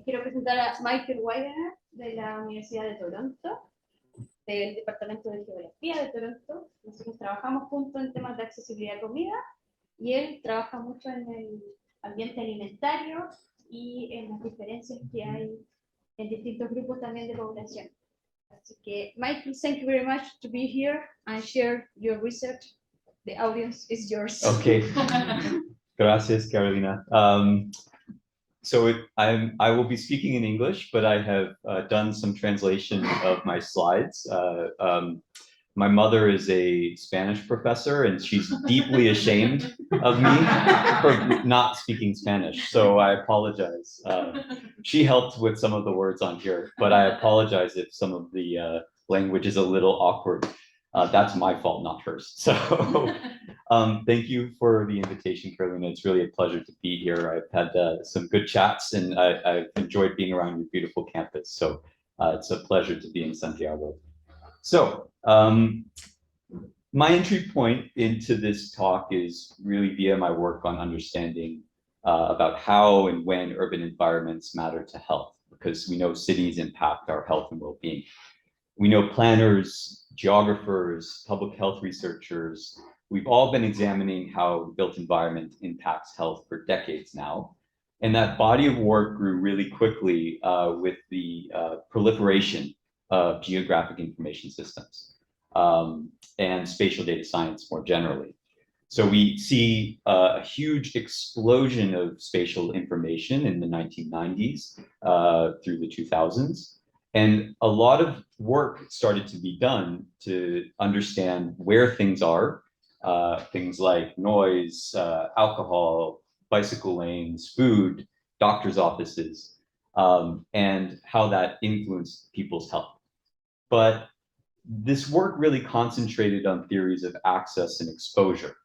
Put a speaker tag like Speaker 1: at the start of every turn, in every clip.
Speaker 1: Quiero presentar a Michael Widener de la Universidad de Toronto, del Departamento de Geografía de Toronto. Nosotros trabajamos juntos en temas de accesibilidad a comida y él trabaja mucho en el ambiente alimentario y en las diferencias que hay en distintos grupos también de población. Así que, Michael, thank you very much to be here and share your research. The audience is yours.
Speaker 2: Okay. Gracias, Carolina. I will be speaking in English, but I have done some translation of my slides. My mother is a Spanish professor, and she's deeply ashamed of me for not speaking Spanish. So I apologize. She helped with some of the words on here, but I apologize if some of the language is a little awkward. That's my fault, not hers. So thank you for the invitation, Carolina. It's really a pleasure to be here. I've had some good chats, and I've enjoyed being around your beautiful campus. So it's a pleasure to be in Santiago. So my entry point into this talk is really via my work on understanding about how and when urban environments matter to health, because we know cities impact our health and well-being. We know planners, geographers, public health researchers, we've all been examining how the built environment impacts health for decades now. And that body of work grew really quickly with the proliferation of geographic information systems and spatial data science more generally. So we see a huge explosion of spatial information in the 1990s through the 2000s. And a lot of work started to be done to understand where things are, things like noise, alcohol, bicycle lanes, food, doctor's offices, and how that influenced people's health. But this work really concentrated on theories of access and exposure,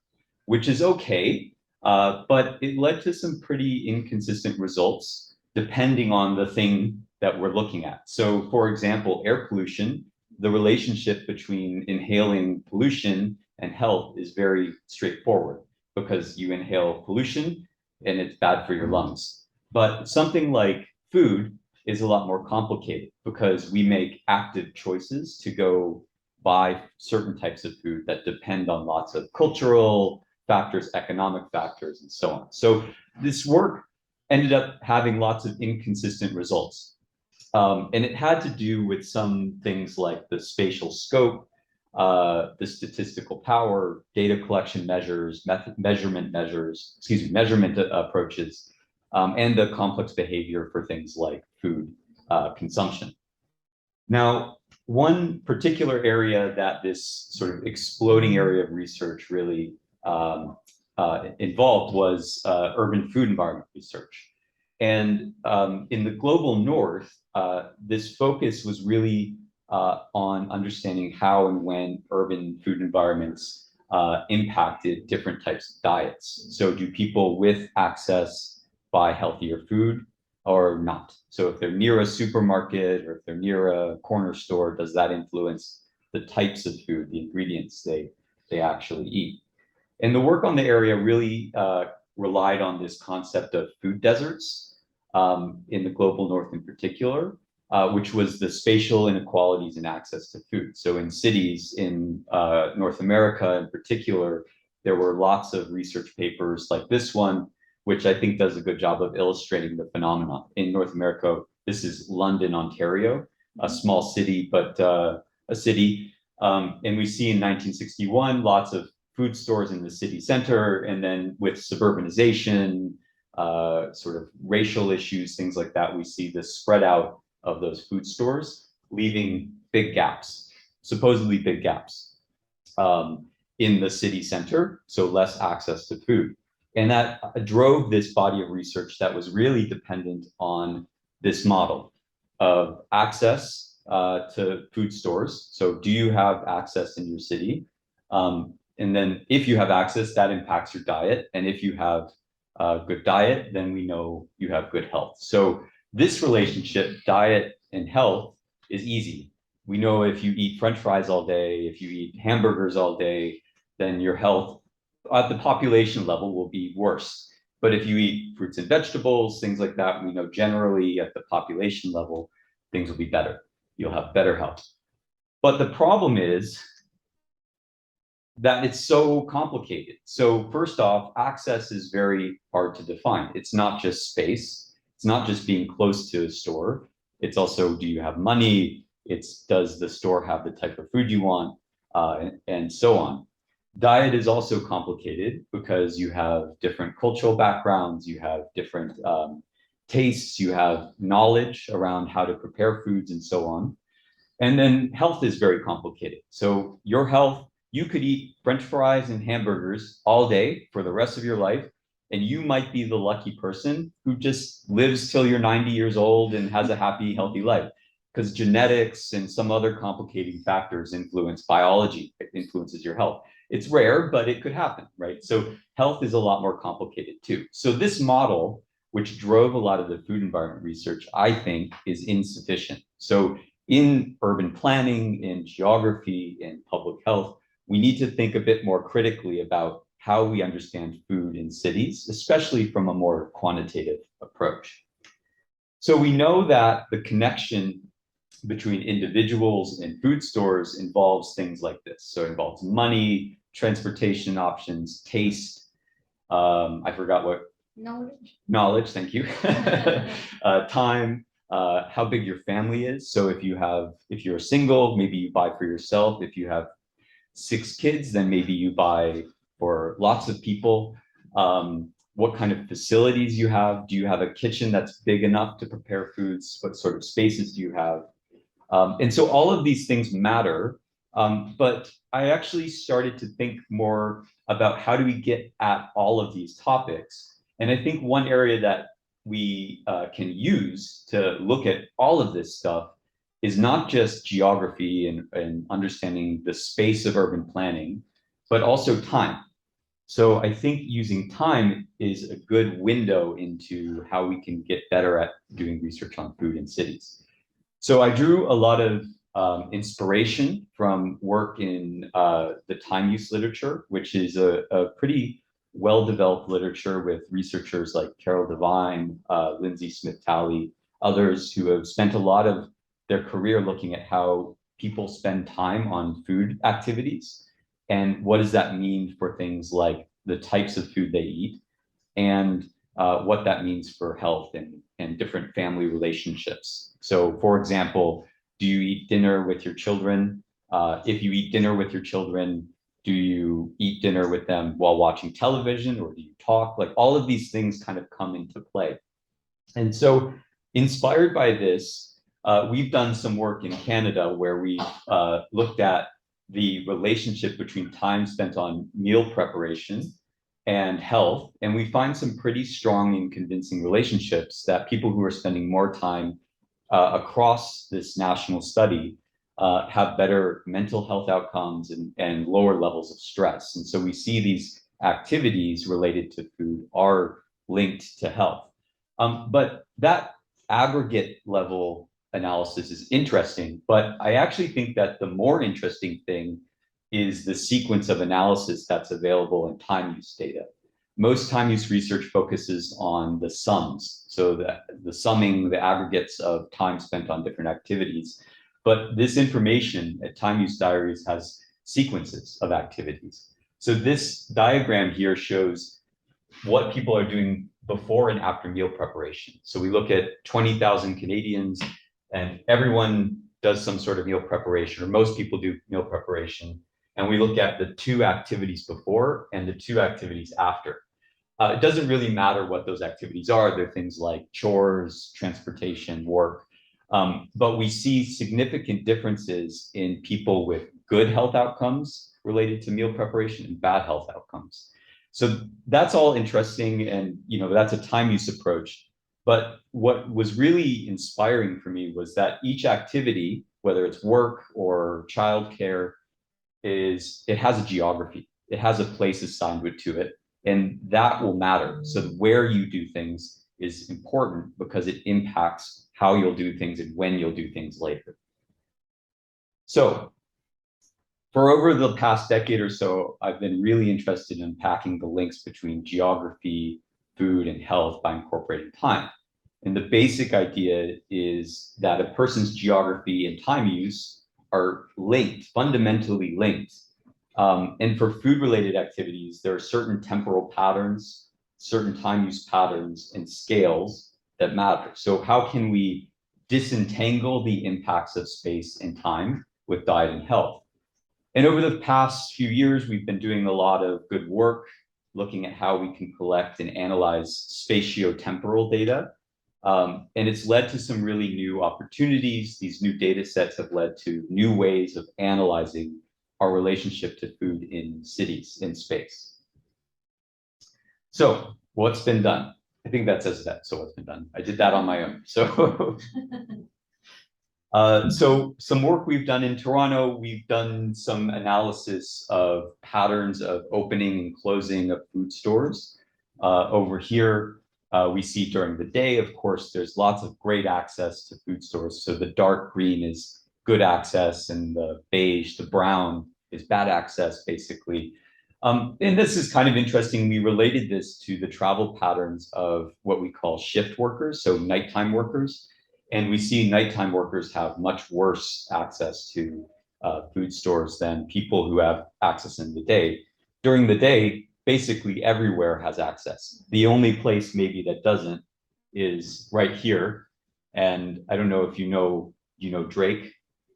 Speaker 2: which is okay, but it led to some pretty inconsistent results depending on the thing that we're looking at. So for example, air pollution, the relationship between inhaling pollution and health is very straightforward because you inhale pollution and it's bad for your lungs. But something like food is a lot more complicated because we make active choices to go buy certain types of food that depend on lots of cultural factors, economic factors, and so on. So this work ended up having lots of inconsistent results. And it had to do with some things like the spatial scope, the statistical power, data collection measures, measurement approaches, and the complex behavior for things like food consumption. Now, one particular area that this sort of exploding area of research really involved was urban food environment research. And in the global north, this focus was really on understanding how and when urban food environments impacted different types of diets. So do people with access buy healthier food or not? So if they're near a supermarket or if they're near a corner store, does that influence the types of food, the ingredients they actually eat? And the work on the area really relied on this concept of food deserts in the global north in particular, which was the spatial inequalities in access to food. So in cities in North America in particular, there were lots of research papers like this one, which I think does a good job of illustrating the phenomenon. In North America, this is London, Ontario, a small city, but a city. And we see in 1961, lots of food stores in the city center, and then with suburbanization, sort of racial issues, things like that, we see the spread out of those food stores, leaving big gaps, supposedly big gaps in the city center, so less access to food. And that drove this body of research that was really dependent on this model of access to food stores. So do you have access in your city? And then if you have access, that impacts your diet. And if you have a good diet, then we know you have good health. So this relationship, diet and health, is easy. We know if you eat French fries all day, if you eat hamburgers all day, then your health at the population level will be worse. But if you eat fruits and vegetables, things like that, we know generally at the population level, things will be better. You'll have better health. But the problem is that it's so complicated. So first off, access is very hard to define. It's not just space. It's not just being close to a store. It's also, do you have money? It's, does the store have the type of food you want? And so on. Diet is also complicated because you have different cultural backgrounds, you have different tastes, you have knowledge around how to prepare foods and so on. And then health is very complicated. So your health, you could eat French fries and hamburgers all day for the rest of your life, and you might be the lucky person who just lives till you're 90 years old and has a happy, healthy life. Because genetics and some other complicating factors influence biology, it influences your health. It's rare, but it could happen, right? So health is a lot more complicated too. So this model, which drove a lot of the food environment research, I think is insufficient. So in urban planning, in geography, in public health, we need to think a bit more critically about how we understand food in cities, especially from a more quantitative approach. So we know that the connection between individuals and food stores involves things like this. So it involves money, transportation options, taste. I forgot what. Knowledge, thank you. Time, how big your family is. So if you're single, maybe you buy for yourself. If you have 6 kids, then maybe you buy for lots of people. What kind of facilities you have? Do you have a kitchen that's big enough to prepare foods? What sort of spaces do you have? And so all of these things matter. But I actually started to think more about how do we get at all of these topics. And I think one area that we can use to look at all of this stuff is not just geography and understanding the space of urban planning, but also time. So I think using time is a good window into how we can get better at doing research on food in cities. So I drew a lot of inspiration from work in the time use literature, which is a pretty well-developed literature with researchers like Carol Devine, Lindsay Smith-Talley, others who have spent a lot of their career looking at how people spend time on food activities and what does that mean for things like the types of food they eat and what that means for health and different family relationships. So for example, do you eat dinner with your children? If you eat dinner with your children, do you eat dinner with them while watching television or do you talk? Like all of these things kind of come into play. And so inspired by this, we've done some work in Canada where we looked at the relationship between time spent on meal preparation and health. And we find some pretty strong and convincing relationships that people who are spending more time across this national study have better mental health outcomes and lower levels of stress. And so we see these activities related to food are linked to health. But that aggregate level analysis is interesting, but I actually think that the more interesting thing is the sequence of analysis that's available in time use data. Most time use research focuses on the sums, so the summing, the aggregates of time spent on different activities. But this information at Time Use Diaries has sequences of activities. So this diagram here shows what people are doing before and after meal preparation. So we look at 20,000 Canadians and everyone does some sort of meal preparation, or most people do meal preparation. And we look at the 2 activities before and the 2 activities after. It doesn't really matter what those activities are. They're things like chores, transportation, work. But we see significant differences in people with good health outcomes related to meal preparation and bad health outcomes. So that's all interesting. And, that's a time use approach. But what was really inspiring for me was that each activity, whether it's work or childcare, it has a geography. It has a place assigned to it, and that will matter. So where you do things is important because it impacts how you'll do things and when you'll do things later. So for over the past decade or so, I've been really interested in unpacking the links between geography, food and health by incorporating time. And the basic idea is that a person's geography and time use are linked, fundamentally linked. And for food-related activities, there are certain temporal patterns, certain time use patterns, and scales that matter. So how can we disentangle the impacts of space and time with diet and health? And over the past few years, we've been doing a lot of good work looking at how we can collect and analyze spatiotemporal data. And it's led to some really new opportunities. These new data sets have led to new ways of analyzing our relationship to food in cities, in space. So what's been done? I think that says that, so what's been done? I did that on my own. So so some work we've done in Toronto, we've done some analysis of patterns of opening and closing of food stores. Over here, we see during the day, of course, there's lots of great access to food stores. So the dark green is good access and the beige, the brown is bad access, basically. And this is kind of interesting. We related this to the travel patterns of what we call shift workers, so nighttime workers. And we see nighttime workers have much worse access to food stores than people who have access in the day. During the day, basically everywhere has access. The only place maybe that doesn't is right here. And I don't know if you know Drake,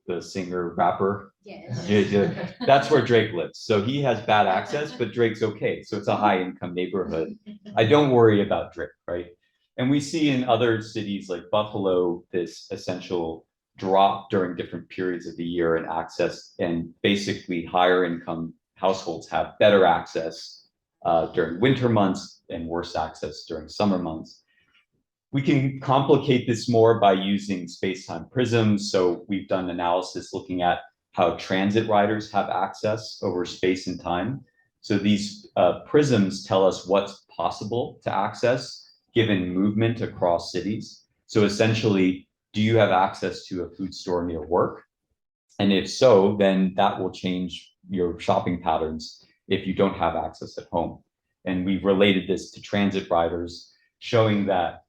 Speaker 2: the singer rapper.
Speaker 1: Yes.
Speaker 2: Yeah, that's where Drake lives. So he has bad access, but Drake's okay. So it's a high income neighborhood. I don't worry about Drake, right? And we see in other cities like Buffalo, this essential drop during different periods of the year in access, and basically higher income households have better access during winter months and worse access during summer months. We can complicate this more by using space-time prisms. So we've done analysis looking at how transit riders have access over space and time. So these prisms tell us what's possible to access given movement across cities. So essentially, do you have access to a food store near work? And if so, then that will change your shopping patterns if you don't have access at home. And we've related this to transit riders, showing that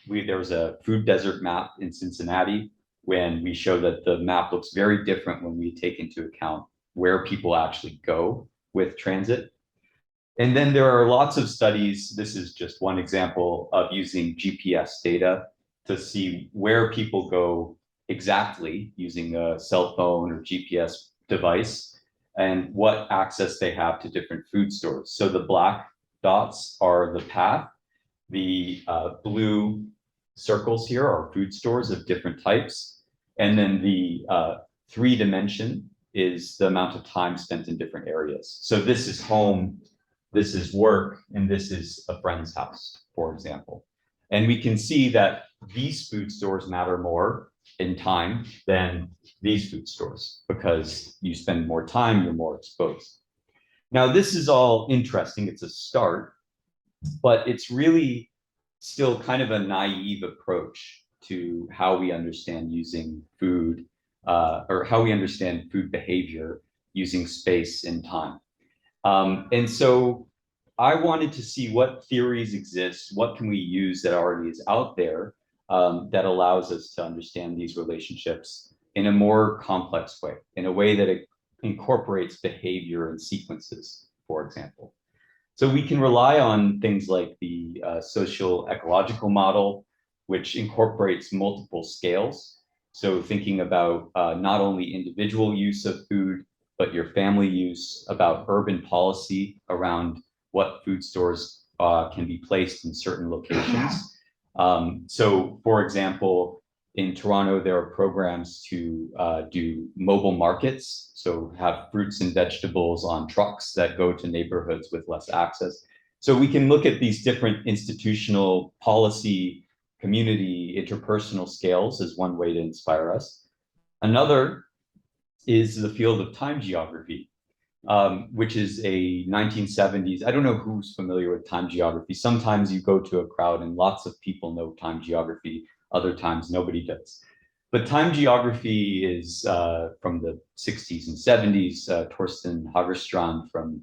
Speaker 2: there was a food desert map in Cincinnati when we show that the map looks very different when we take into account where people actually go with transit. And then there are lots of studies. This is just one example of using GPS data to see where people go exactly using a cell phone or GPS device and what access they have to different food stores. So the black dots are the path. The blue circles here are food stores of different types. And then the 3-dimension is the amount of time spent in different areas. So this is home, this is work, and this is a friend's house, for example. And we can see that these food stores matter more in time than these food stores because you spend more time, you're more exposed. Now, this is all interesting. It's a start, but it's really still kind of a naive approach to how we understand using food or how we understand food behavior using space and time. And so I wanted to see what theories exist, what can we use that already is out there that allows us to understand these relationships in a more complex way, in a way that it incorporates behavior and sequences, for example. So we can rely on things like the social ecological model, which incorporates multiple scales. So thinking about not only individual use of food, but your family use, about urban policy around what food stores can be placed in certain locations. So for example, in Toronto, there are programs to do mobile markets. So have fruits and vegetables on trucks that go to neighborhoods with less access. So we can look at these different institutional policy, community, interpersonal scales as one way to inspire us. Another is the field of time geography, which is a 1970s. I don't know who's familiar with time geography. Sometimes you go to a crowd and lots of people know time geography. Other times nobody does. But time geography is from the 60s and 70s. Torsten Hagerstrand from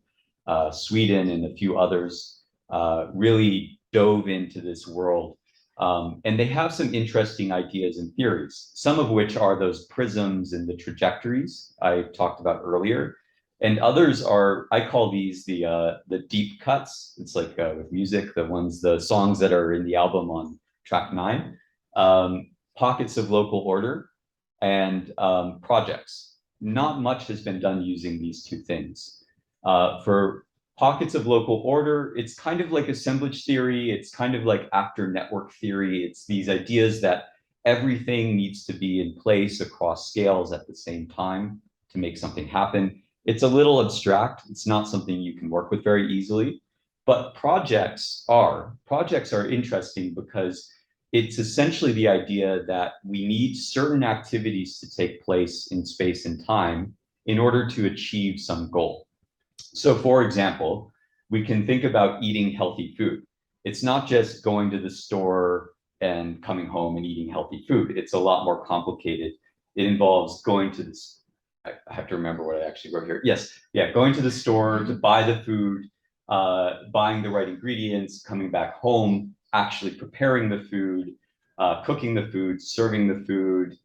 Speaker 2: Sweden and a few others really dove into this world. And they have some interesting ideas and theories, some of which are those prisms and the trajectories I talked about earlier. And others are, I call these the deep cuts. It's like with music, the songs that are in the album on track 9, pockets of local order, and projects. Not much has been done using these two things. For pockets of local order, it's kind of like assemblage theory. It's kind of like actor network theory. It's these ideas that everything needs to be in place across scales at the same time to make something happen. It's a little abstract. It's not something you can work with very easily. But projects are interesting because it's essentially the idea that we need certain activities to take place in space and time in order to achieve some goal. So for example, we can think about eating healthy food. It's not just going to the store and coming home and eating healthy food. It's a lot more complicated. It involves going to this, I have to remember what I actually wrote here. Yes, yeah, going to the store to buy the food, buying the right ingredients, coming back home, actually preparing the food, cooking the food, serving the food,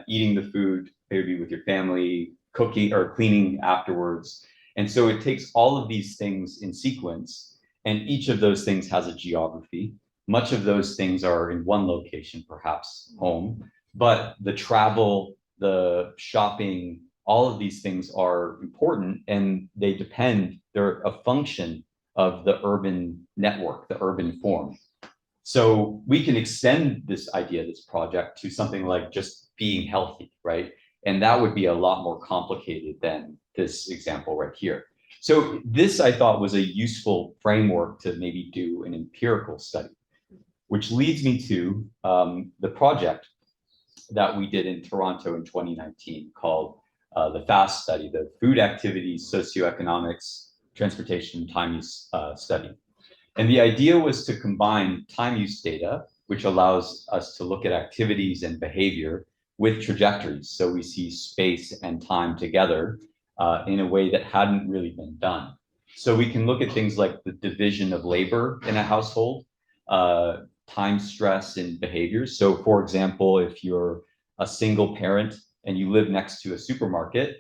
Speaker 2: eating the food, maybe with your family, cooking or cleaning afterwards. And so it takes all of these things in sequence, and each of those things has a geography. Much of those things are in one location, perhaps home, but the travel, the shopping, all of these things are important, and they're a function of the urban network, the urban form. So we can extend this idea, this project, to something like just being healthy, right? And that would be a lot more complicated than this example right here. So this, I thought, was a useful framework to maybe do an empirical study, which leads me to the project that we did in Toronto in 2019 called the FAST study, the Food Activities, Socioeconomics, Transportation, Time Use study. And the idea was to combine time use data, which allows us to look at activities and behavior, with trajectories. So we see space and time together in a way that hadn't really been done. So we can look at things like the division of labor in a household, time stress and behaviors. So for example, if you're a single parent and you live next to a supermarket,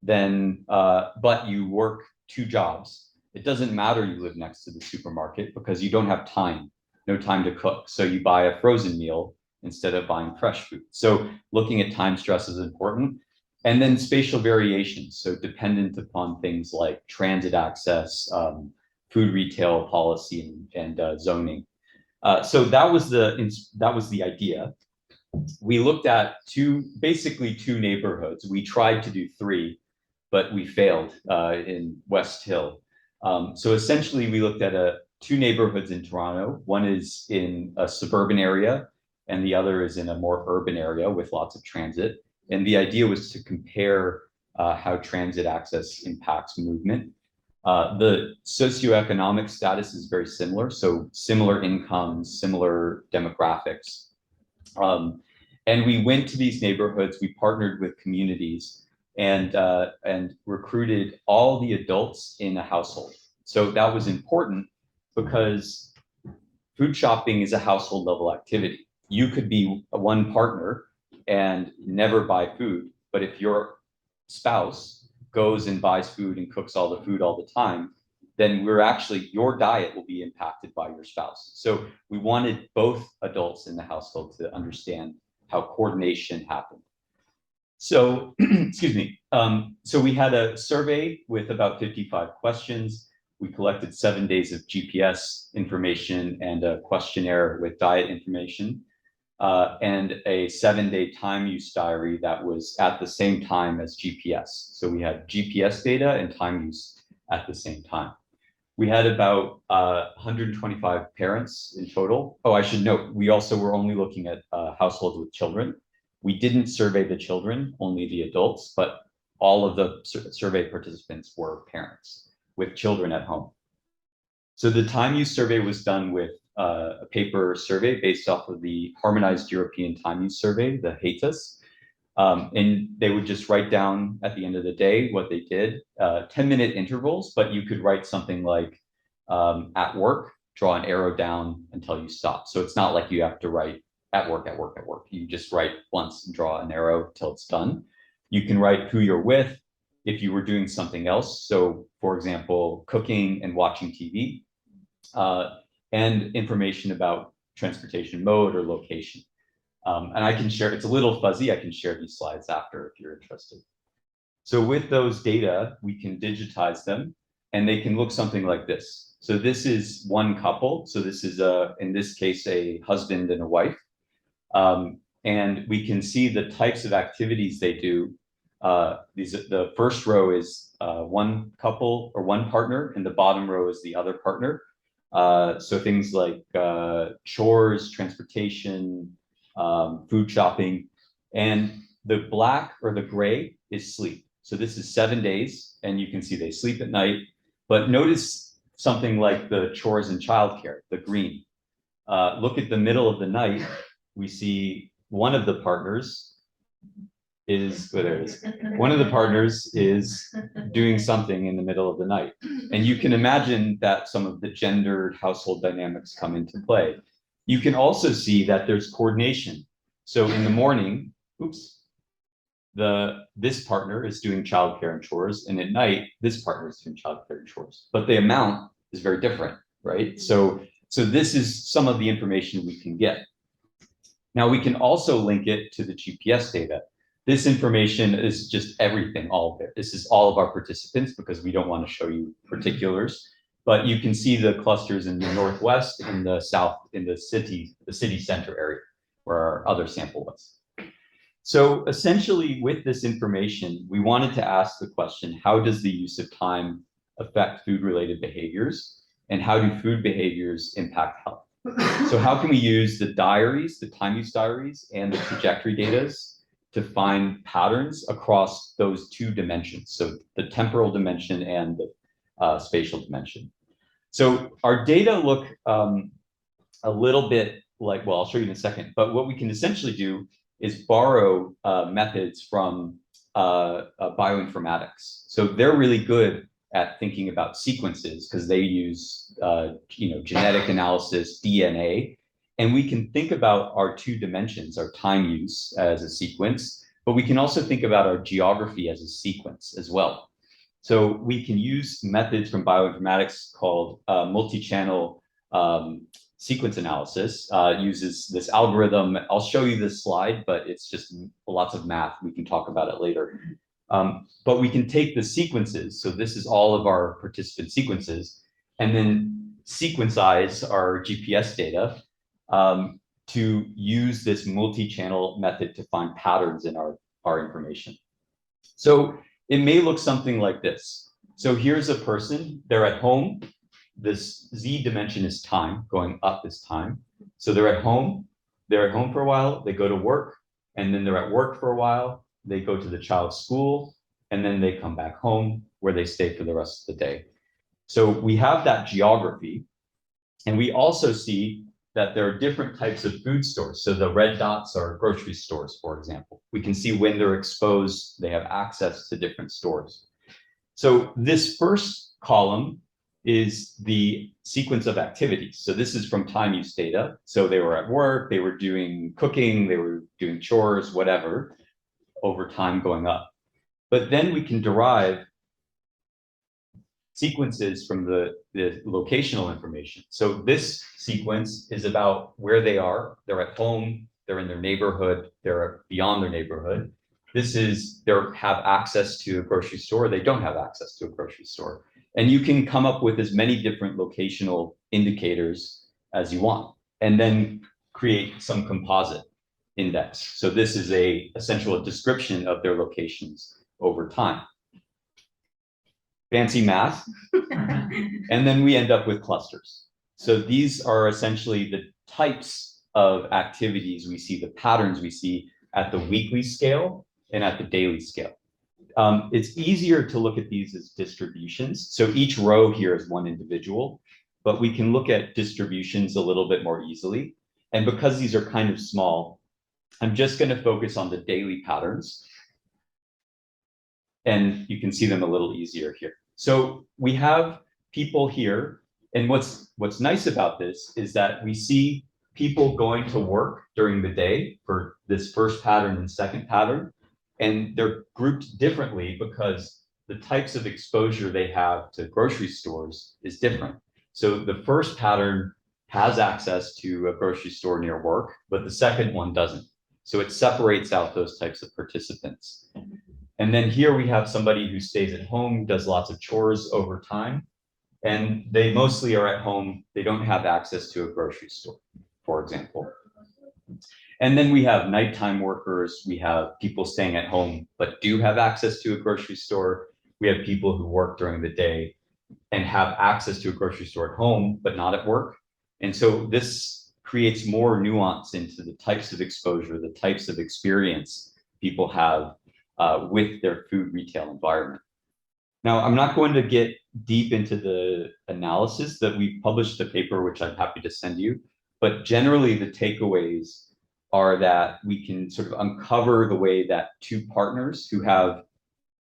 Speaker 2: then, but you work 2 jobs, it doesn't matter you live next to the supermarket because you don't have time, no time to cook. So you buy a frozen meal instead of buying fresh food. So looking at time stress is important. And then spatial variations, so dependent upon things like transit access, food retail policy, and zoning. So that was the idea. We looked at basically two neighborhoods. We tried to do 3, but we failed in West Hill. So essentially, we looked at 2 neighborhoods in Toronto. One is in a suburban area, and the other is in a more urban area with lots of transit. And the idea was to compare how transit access impacts movement. The socioeconomic status is very similar, so similar incomes, similar demographics. And we went to these neighborhoods, we partnered with communities, and recruited all the adults in a household. So that was important because food shopping is a household level activity. You could be one partner and never buy food, but if your spouse goes and buys food and cooks all the food all the time, then your diet will be impacted by your spouse. So we wanted both adults in the household to understand how coordination happened. So, excuse me. So we had a survey with about 55 questions. We collected 7 days of GPS information and a questionnaire with diet information, and a 7-day time use diary that was at the same time as GPS. So we had GPS data and time use at the same time. We had about 125 parents in total. Oh, I should note, we also were only looking at households with children. We didn't survey the children, only the adults, but all of the survey participants were parents with children at home. So the time use survey was done with a paper survey based off of the Harmonized European Time Use Survey, the HATUS. And they would just write down at the end of the day what they did, 10-minute intervals, but you could write something like at work, draw an arrow down until you stop. So it's not like you have to write at work, at work, at work. You just write once and draw an arrow till it's done. You can write who you're with if you were doing something else. So for example, cooking and watching TV, and information about transportation mode or location. And I can share, it's a little fuzzy, I can share these slides after if you're interested. So with those data, we can digitize them and they can look something like this. So this is one couple. So this is, in this case, a husband and a wife. And we can see the types of activities they do. The first row is one couple or one partner, and the bottom row is the other partner. So things like chores, transportation, food shopping, and the black or the gray is sleep. So this is 7 days, and you can see they sleep at night. But notice something like the chores and childcare, the green. Look at the middle of the night. We see one of the partners is, well, there it is. One of the partners is doing something in the middle of the night. And you can imagine that some of the gendered household dynamics come into play. You can also see that there's coordination. So in the morning, this partner is doing childcare and chores, and at night, this partner is doing childcare and chores. But the amount is very different, right? So this is some of the information we can get. Now we can also link it to the GPS data. This information is just everything, all of it. This is all of our participants because we don't want to show you particulars, but you can see the clusters in the Northwest and the South in the city center area where our other sample was. So essentially with this information, we wanted to ask the question, how does the use of time affect food-related behaviors? And how do food behaviors impact health? So how can we use the diaries, the time use diaries, and the trajectory data to find patterns across those two dimensions, so the temporal dimension and the spatial dimension. So our data look a little bit like, well, I'll show you in a second, but what we can essentially do is borrow methods from bioinformatics. So they're really good at thinking about sequences because they use genetic analysis, DNA. And we can think about our two dimensions, our time use as a sequence, but we can also think about our geography as a sequence as well. So we can use methods from bioinformatics called multi-channel sequence analysis, uses this algorithm. I'll show you this slide, but it's just lots of math. We can talk about it later. But we can take the sequences. So this is all of our participant sequences, and then sequencize our GPS data to use this multi-channel method to find patterns in our information. So it may look something like this. So here's a person, they're at home. This Z dimension is time, going up is time. So they're at home for a while, they go to work, and then they're at work for a while, they go to the child's school, and then they come back home where they stay for the rest of the day. So we have that geography, and we also see that there are different types of food stores. So the red dots are grocery stores, for example. We can see when they're exposed, they have access to different stores. So this first column is the sequence of activities. So this is from time use data. So they were at work, they were doing cooking, they were doing chores, whatever, over time going up. But then we can derive sequences from the locational information. So this sequence is about where they are. They're at home, they're in their neighborhood, they're beyond their neighborhood. This is, they have access to a grocery store, they don't have access to a grocery store. And you can come up with as many different locational indicators as you want, and then create some composite index. So this is essentially a description of their locations over time. Fancy math. And then we end up with clusters. So these are essentially the types of activities we see, the patterns we see at the weekly scale and at the daily scale. It's easier to look at these as distributions. So each row here is one individual, but we can look at distributions a little bit more easily. And because these are kind of small, I'm just going to focus on the daily patterns. And you can see them a little easier here. So we have people here And what's nice about this is that we see people going to work during the day for this first pattern and second pattern, and they're grouped differently because the types of exposure they have to grocery stores is different. So the first pattern has access to a grocery store near work, but the second one doesn't. So it separates out those types of participants. And then here we have somebody who stays at home, does lots of chores over time, and they mostly are at home. They don't have access to a grocery store, for example. And then we have nighttime workers. We have people staying at home, but do have access to a grocery store. We have people who work during the day and have access to a grocery store at home, but not at work. And so this creates more nuance into the types of exposure, the types of experience people have with their food retail environment. Now, I'm not going to get deep into the analysis that we published a paper, which I'm happy to send you, but generally the takeaways are that we can sort of uncover the way that two partners who have,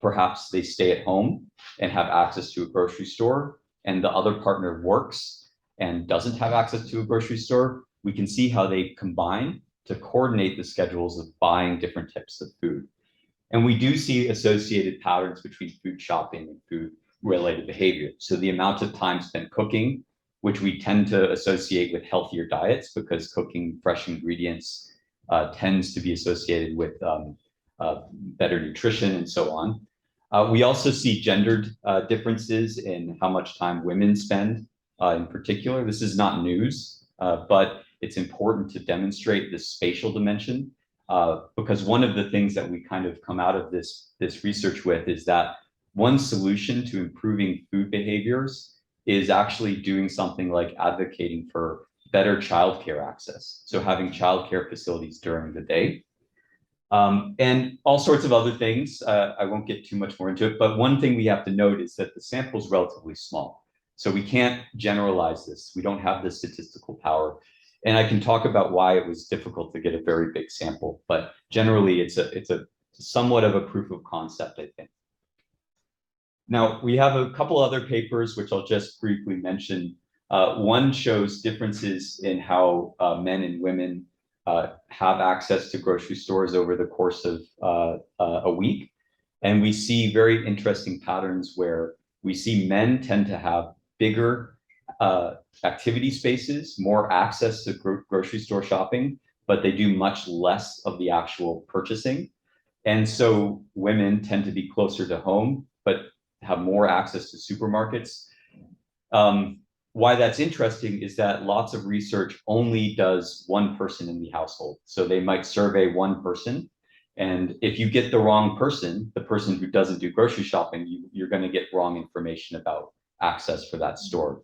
Speaker 2: perhaps they stay at home and have access to a grocery store, and the other partner works and doesn't have access to a grocery store, we can see how they combine to coordinate the schedules of buying different types of food. And we do see associated patterns between food shopping and food related behavior. So the amount of time spent cooking, which we tend to associate with healthier diets because cooking fresh ingredients tends to be associated with better nutrition and so on. We also see gendered differences in how much time women spend in particular. This is not news, but it's important to demonstrate this spatial dimension. Because one of the things that we kind of come out of this research with is that one solution to improving food behaviors is actually doing something like advocating for better childcare access. So having childcare facilities during the day. And all sorts of other things. I won't get too much more into it, but one thing we have to note is that the sample is relatively small. So we can't generalize this. We don't have the statistical power. And I can talk about why it was difficult to get a very big sample, but generally it's a somewhat of a proof of concept, I think. Now, we have a couple other papers, which I'll just briefly mention. One shows differences in how men and women have access to grocery stores over the course of a week. And we see very interesting patterns where we see men tend to have bigger activity spaces, more access to grocery store shopping, but they do much less of the actual purchasing. And so women tend to be closer to home, but have more access to supermarkets. Why that's interesting is that lots of research only does one person in the household. So they might survey one person. And if you get the wrong person, the person who doesn't do grocery shopping, you're going to get wrong information about access for that store.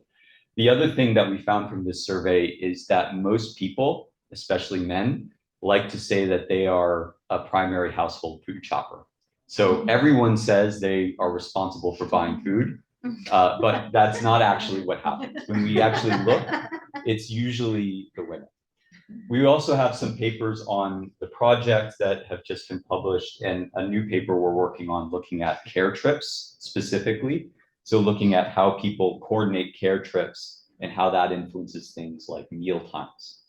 Speaker 2: The other thing that we found from this survey is that most people, especially men, like to say that they are a primary household food shopper. So everyone says they are responsible for buying food, but that's not actually what happens. When we actually look, it's usually the women. We also have some papers on the project that have just been published, and a new paper we're working on looking at care trips specifically. So looking at how people coordinate care trips and how that influences things like meal times.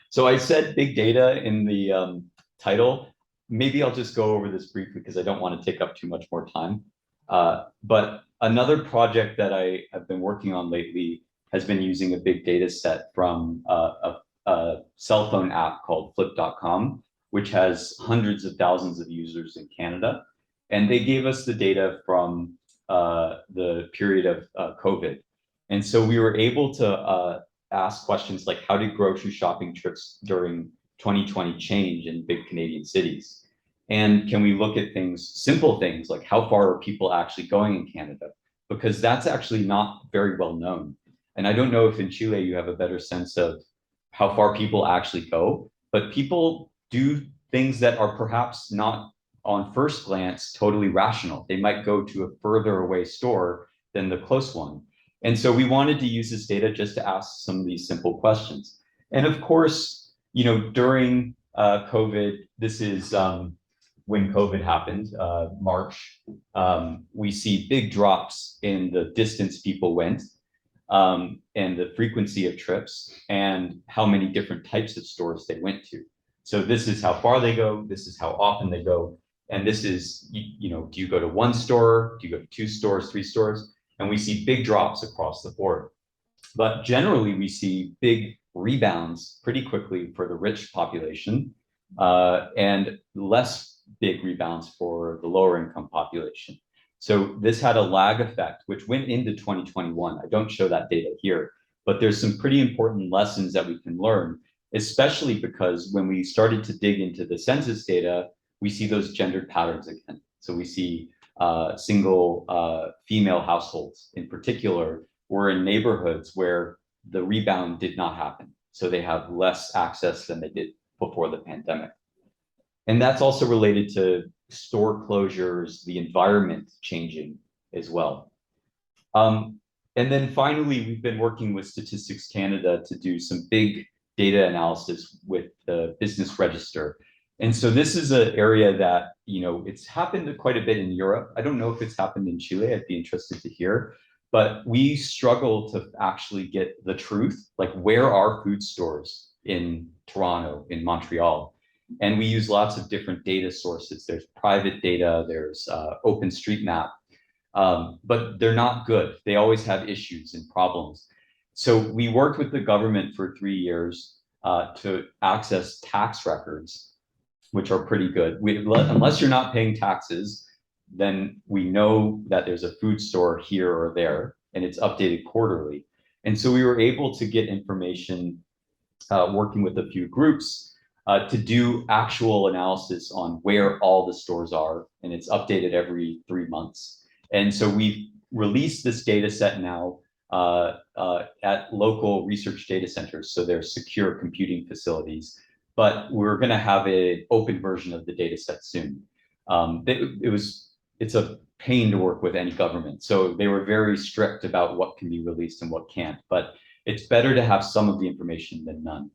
Speaker 2: So I said big data in the title. Maybe I'll just go over this briefly because I don't want to take up too much more time. But another project that I have been working on lately has been using a big data set from a cell phone app called Flip.com, which has hundreds of thousands of users in Canada. And they gave us the data from the period of COVID. And so we were able to ask questions like, how did grocery shopping trips during 2020 change in big Canadian cities? And can we look at things, simple things, like how far are people actually going in Canada? Because that's actually not very well known. And I don't know if in Chile you have a better sense of how far people actually go, but people do things that are perhaps not on first glance totally rational. They might go to a further away store than the close one. And so we wanted to use this data just to ask some of these simple questions. And of course, during COVID, this is when COVID happened, March, we see big drops in the distance people went. and the frequency of trips and how many different types of stores they went to. So this is how far they go, this is how often they go, and this is, you know, do you go to one store, do you go to 2 stores, 3 stores? And we see big drops across the board. But generally, we see big rebounds pretty quickly for the rich population, and less big rebounds for the lower income population. So this had a lag effect, which went into 2021. I don't show that data here, but there's some pretty important lessons that we can learn, especially because when we started to dig into the census data, we see those gendered patterns again. So we see single female households in particular were in neighborhoods where the rebound did not happen. So they have less access than they did before the pandemic. And that's also related to store closures, the environment changing as well. And then finally, we've been working with Statistics Canada to do some big data analysis with the business register. And so this is an area that, you know, it's happened quite a bit in Europe. I don't know if it's happened in Chile. I'd be interested to hear. But we struggle to actually get the truth, like where are food stores in Toronto, in Montreal? And we use lots of different data sources. There's private data, there's OpenStreetMap, but they're not good. They always have issues and problems. So we worked with the government for 3 years to access tax records, which are pretty good. Unless you're not paying taxes, then we know that there's a food store here or there, and it's updated quarterly. And so we were able to get information, working with a few groups, to do actual analysis on where all the stores are, and it's updated every 3 months. And so we've released this data set now at local research data centers, so they're secure computing facilities. But we're going to have an open version of the data set soon. It's a pain to work with any government, so they were very strict about what can be released and what can't. But it's better to have some of the information than none.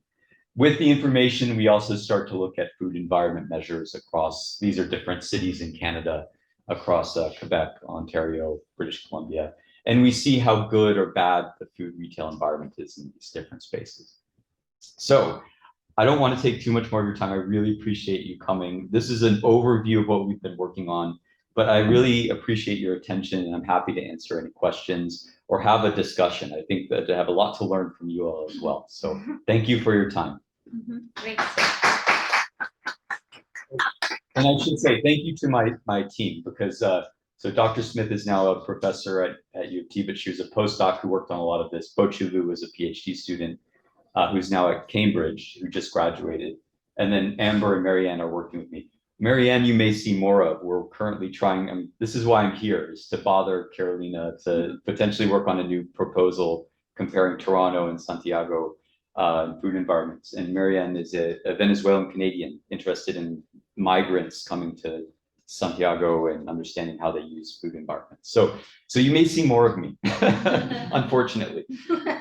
Speaker 2: With the information, we also start to look at food environment measures across, these are different cities in Canada, across Quebec, Ontario, British Columbia. And we see how good or bad the food retail environment is in these different spaces. So I don't want to take too much more of your time. I really appreciate you coming. This is an overview of what we've been working on, but I really appreciate your attention, and I'm happy to answer any questions or have a discussion. I think that I have a lot to learn from you all as well. So thank you for your time.
Speaker 1: Thanks.
Speaker 2: And I should say thank you to my team, because so Dr. Smith is now a professor at U of T, but she was a postdoc who worked on a lot of this. Bochu was a PhD student who's now at Cambridge, who just graduated. And then Amber and Marianne are working with me. Marianne, you may see more of. We're currently trying, this is why I'm here, is to bother Carolina to potentially work on a new proposal comparing Toronto and Santiago food environments. And Marianne is a Venezuelan Canadian interested in migrants coming to Santiago and understanding how they use food environments. So you may see more of me, unfortunately.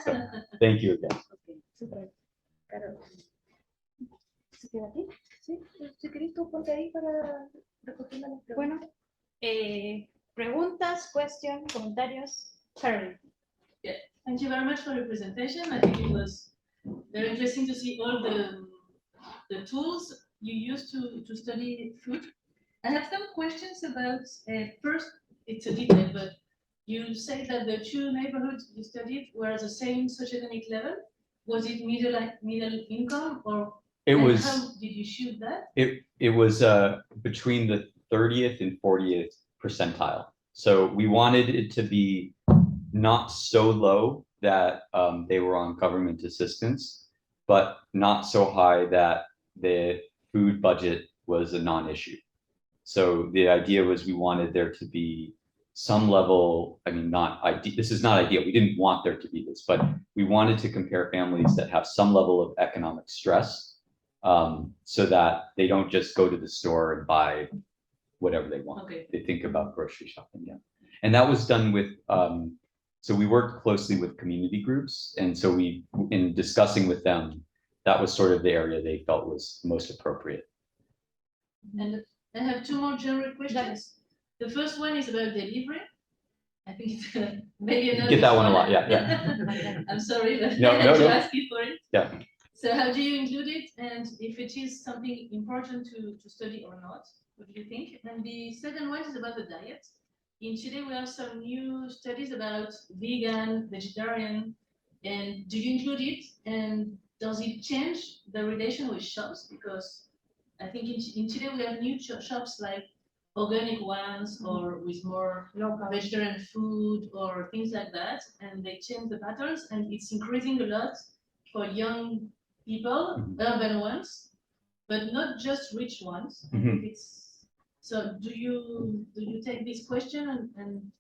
Speaker 2: So, thank you again.
Speaker 1: Okay, super. Claro. ¿Se queda aquí? Sí, si querés tú ponte ahí para recoger las preguntas. Bueno, preguntas, questions, comentarios. Carolyn.
Speaker 3: Yeah, thank you very much for your presentation. I think it was very interesting to see all the tools you use to study food. I have some questions about, first, it's a detail, but you say that the 2 neighborhoods you studied were the same socioeconomic level. Was it middle income, or how did you shoot that?
Speaker 2: It was between the 30th and 40th percentile. So we wanted it to be not so low that they were on government assistance, but not so high that the food budget was a non-issue. So the idea was we wanted there to be some level, I mean, this is not ideal. We didn't want there to be this, but we wanted to compare families that have some level of economic stress, so that they don't just go to the store and buy whatever they want.
Speaker 3: Okay.
Speaker 2: They think about grocery shopping, yeah. And that was done with, so we worked closely with community groups. And so in discussing with them, that was sort of the area they felt was most appropriate.
Speaker 3: And I have 2 more general questions. The first one is about delivery. I think it's maybe another.
Speaker 2: Get that one a lot, yeah.
Speaker 3: I'm sorry, but
Speaker 2: No,
Speaker 3: I
Speaker 2: no,
Speaker 3: had to
Speaker 2: no.
Speaker 3: ask you for it.
Speaker 2: Yeah.
Speaker 3: So how do you include it, and if it is something important to study or not? What do you think? And the second one is about the diet. In Chile, we have some new studies about vegan, vegetarian, and do you include it? And does it change the relation with shops? Because I think in Chile we have new shops like organic ones or with more
Speaker 1: Local.
Speaker 3: vegetarian food or things like that, and they change the patterns, and it's increasing a lot for young people,
Speaker 2: Mhm.
Speaker 3: urban ones, but not just rich ones. I
Speaker 2: Mhm.
Speaker 3: think it's, so do you take this question and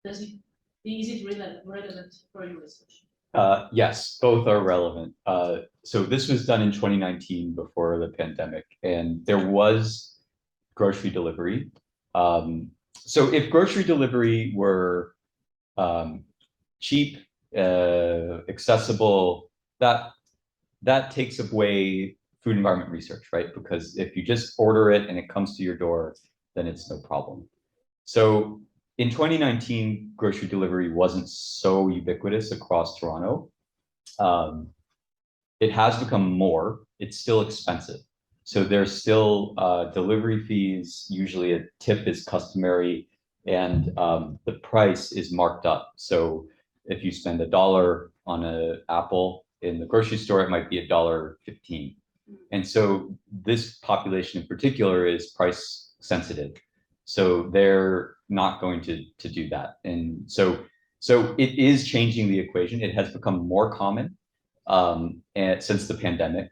Speaker 3: does it, is it relevant for your research?
Speaker 2: Yes, both are relevant. So this was done in 2019 before the pandemic, and there was grocery delivery. So if grocery delivery were cheap, accessible, that takes away food environment research, right? Because if you just order it and it comes to your door, then it's no problem. So in 2019, grocery delivery wasn't so ubiquitous across Toronto. It has become more. It's still expensive. So there's still delivery fees. Usually a tip is customary, and the price is marked up. So if you spend $1 on an apple in the grocery store, it might be $1.15. And so this population in particular is price sensitive. So they're not going to do that. And so it is changing the equation. It has become more common and since the pandemic.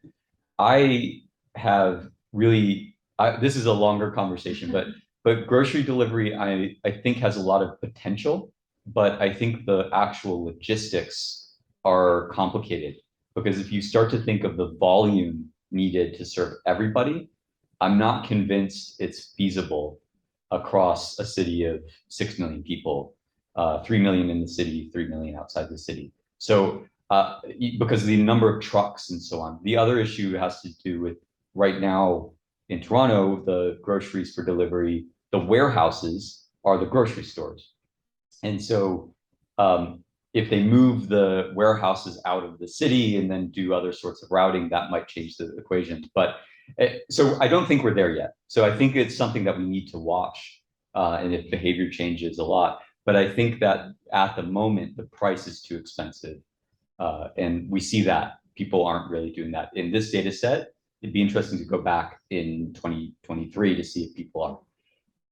Speaker 2: I have really, this is a longer conversation, but grocery delivery, I think has a lot of potential, but I think the actual logistics are complicated because if you start to think of the volume needed to serve everybody, I'm not convinced it's feasible across a city of 6 million people, 3 million in the city, 3 million outside the city. So because of the number of trucks and so on. The other issue has to do with right now in Toronto, the groceries for delivery, the warehouses are the grocery stores. And so if they move the warehouses out of the city and then do other sorts of routing, that might change the equation. But so I don't think we're there yet. So I think it's something that we need to watch and if behavior changes a lot. But I think that at the moment, the price is too expensive. And we see that people aren't really doing that. In this data set, it'd be interesting to go back in 2023 to see if people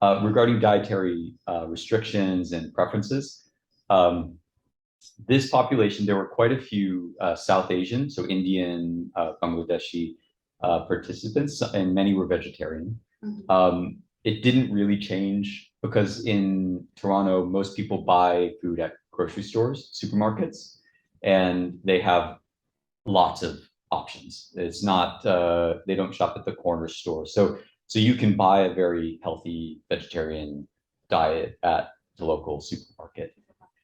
Speaker 2: are. Regarding dietary restrictions and preferences, this population, there were quite a few South Asian, so Indian, Bangladeshi participants, and many were vegetarian.
Speaker 1: Mhm.
Speaker 2: It didn't really change because in Toronto, most people buy food at grocery stores, supermarkets, and they have lots of options. It's not, they don't shop at the corner store. So you can buy a very healthy vegetarian diet at the local supermarket.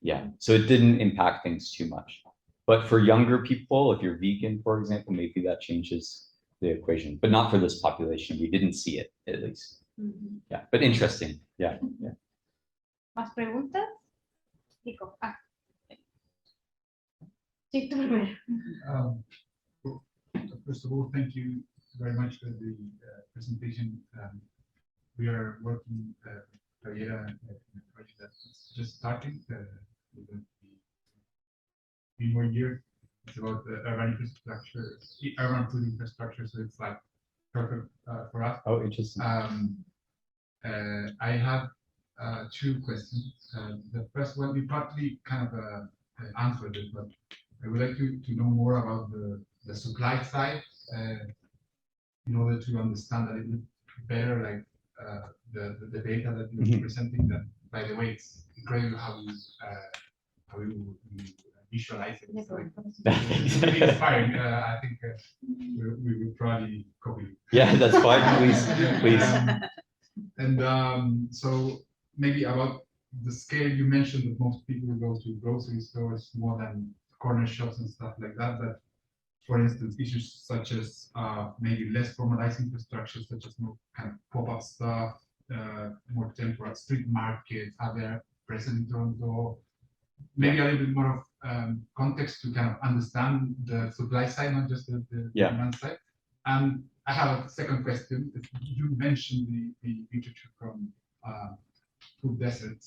Speaker 2: Yeah, so it didn't impact things too much. But for younger people, if you're vegan, for example, maybe that changes the equation, but not for this population. We didn't see it, at least.
Speaker 1: Mhm.
Speaker 2: Yeah, but interesting. Yeah.
Speaker 1: ¿Más preguntas? Nico. Sí, tú primero.
Speaker 4: First of all, thank you very much for the presentation. We are working Javiera in a project that's just starting. Few more years. It's about urban infrastructure, urban food infrastructure. So it's like perfect for us.
Speaker 2: Oh, interesting.
Speaker 4: I have two questions. The first one, you partly kind of answered it, but I would like to know more about the supply side in order to understand a little better, like the data that you're presenting. That, by the way, it's incredible how you visualize it. It's like, it's really inspiring. I think we would probably copy.
Speaker 2: Yeah, that's fine. Please.
Speaker 4: So maybe about the scale, you mentioned that most people go to grocery stores more than corner shops and stuff like that. But for instance, issues such as maybe less formalized infrastructure, such as more kind of pop-up stuff, more temporary street markets. Are present in Toronto. Maybe a little bit more of context to kind of understand the supply side, not just the
Speaker 2: Yeah.
Speaker 4: demand side. And I have a second question. You mentioned the literature from food deserts.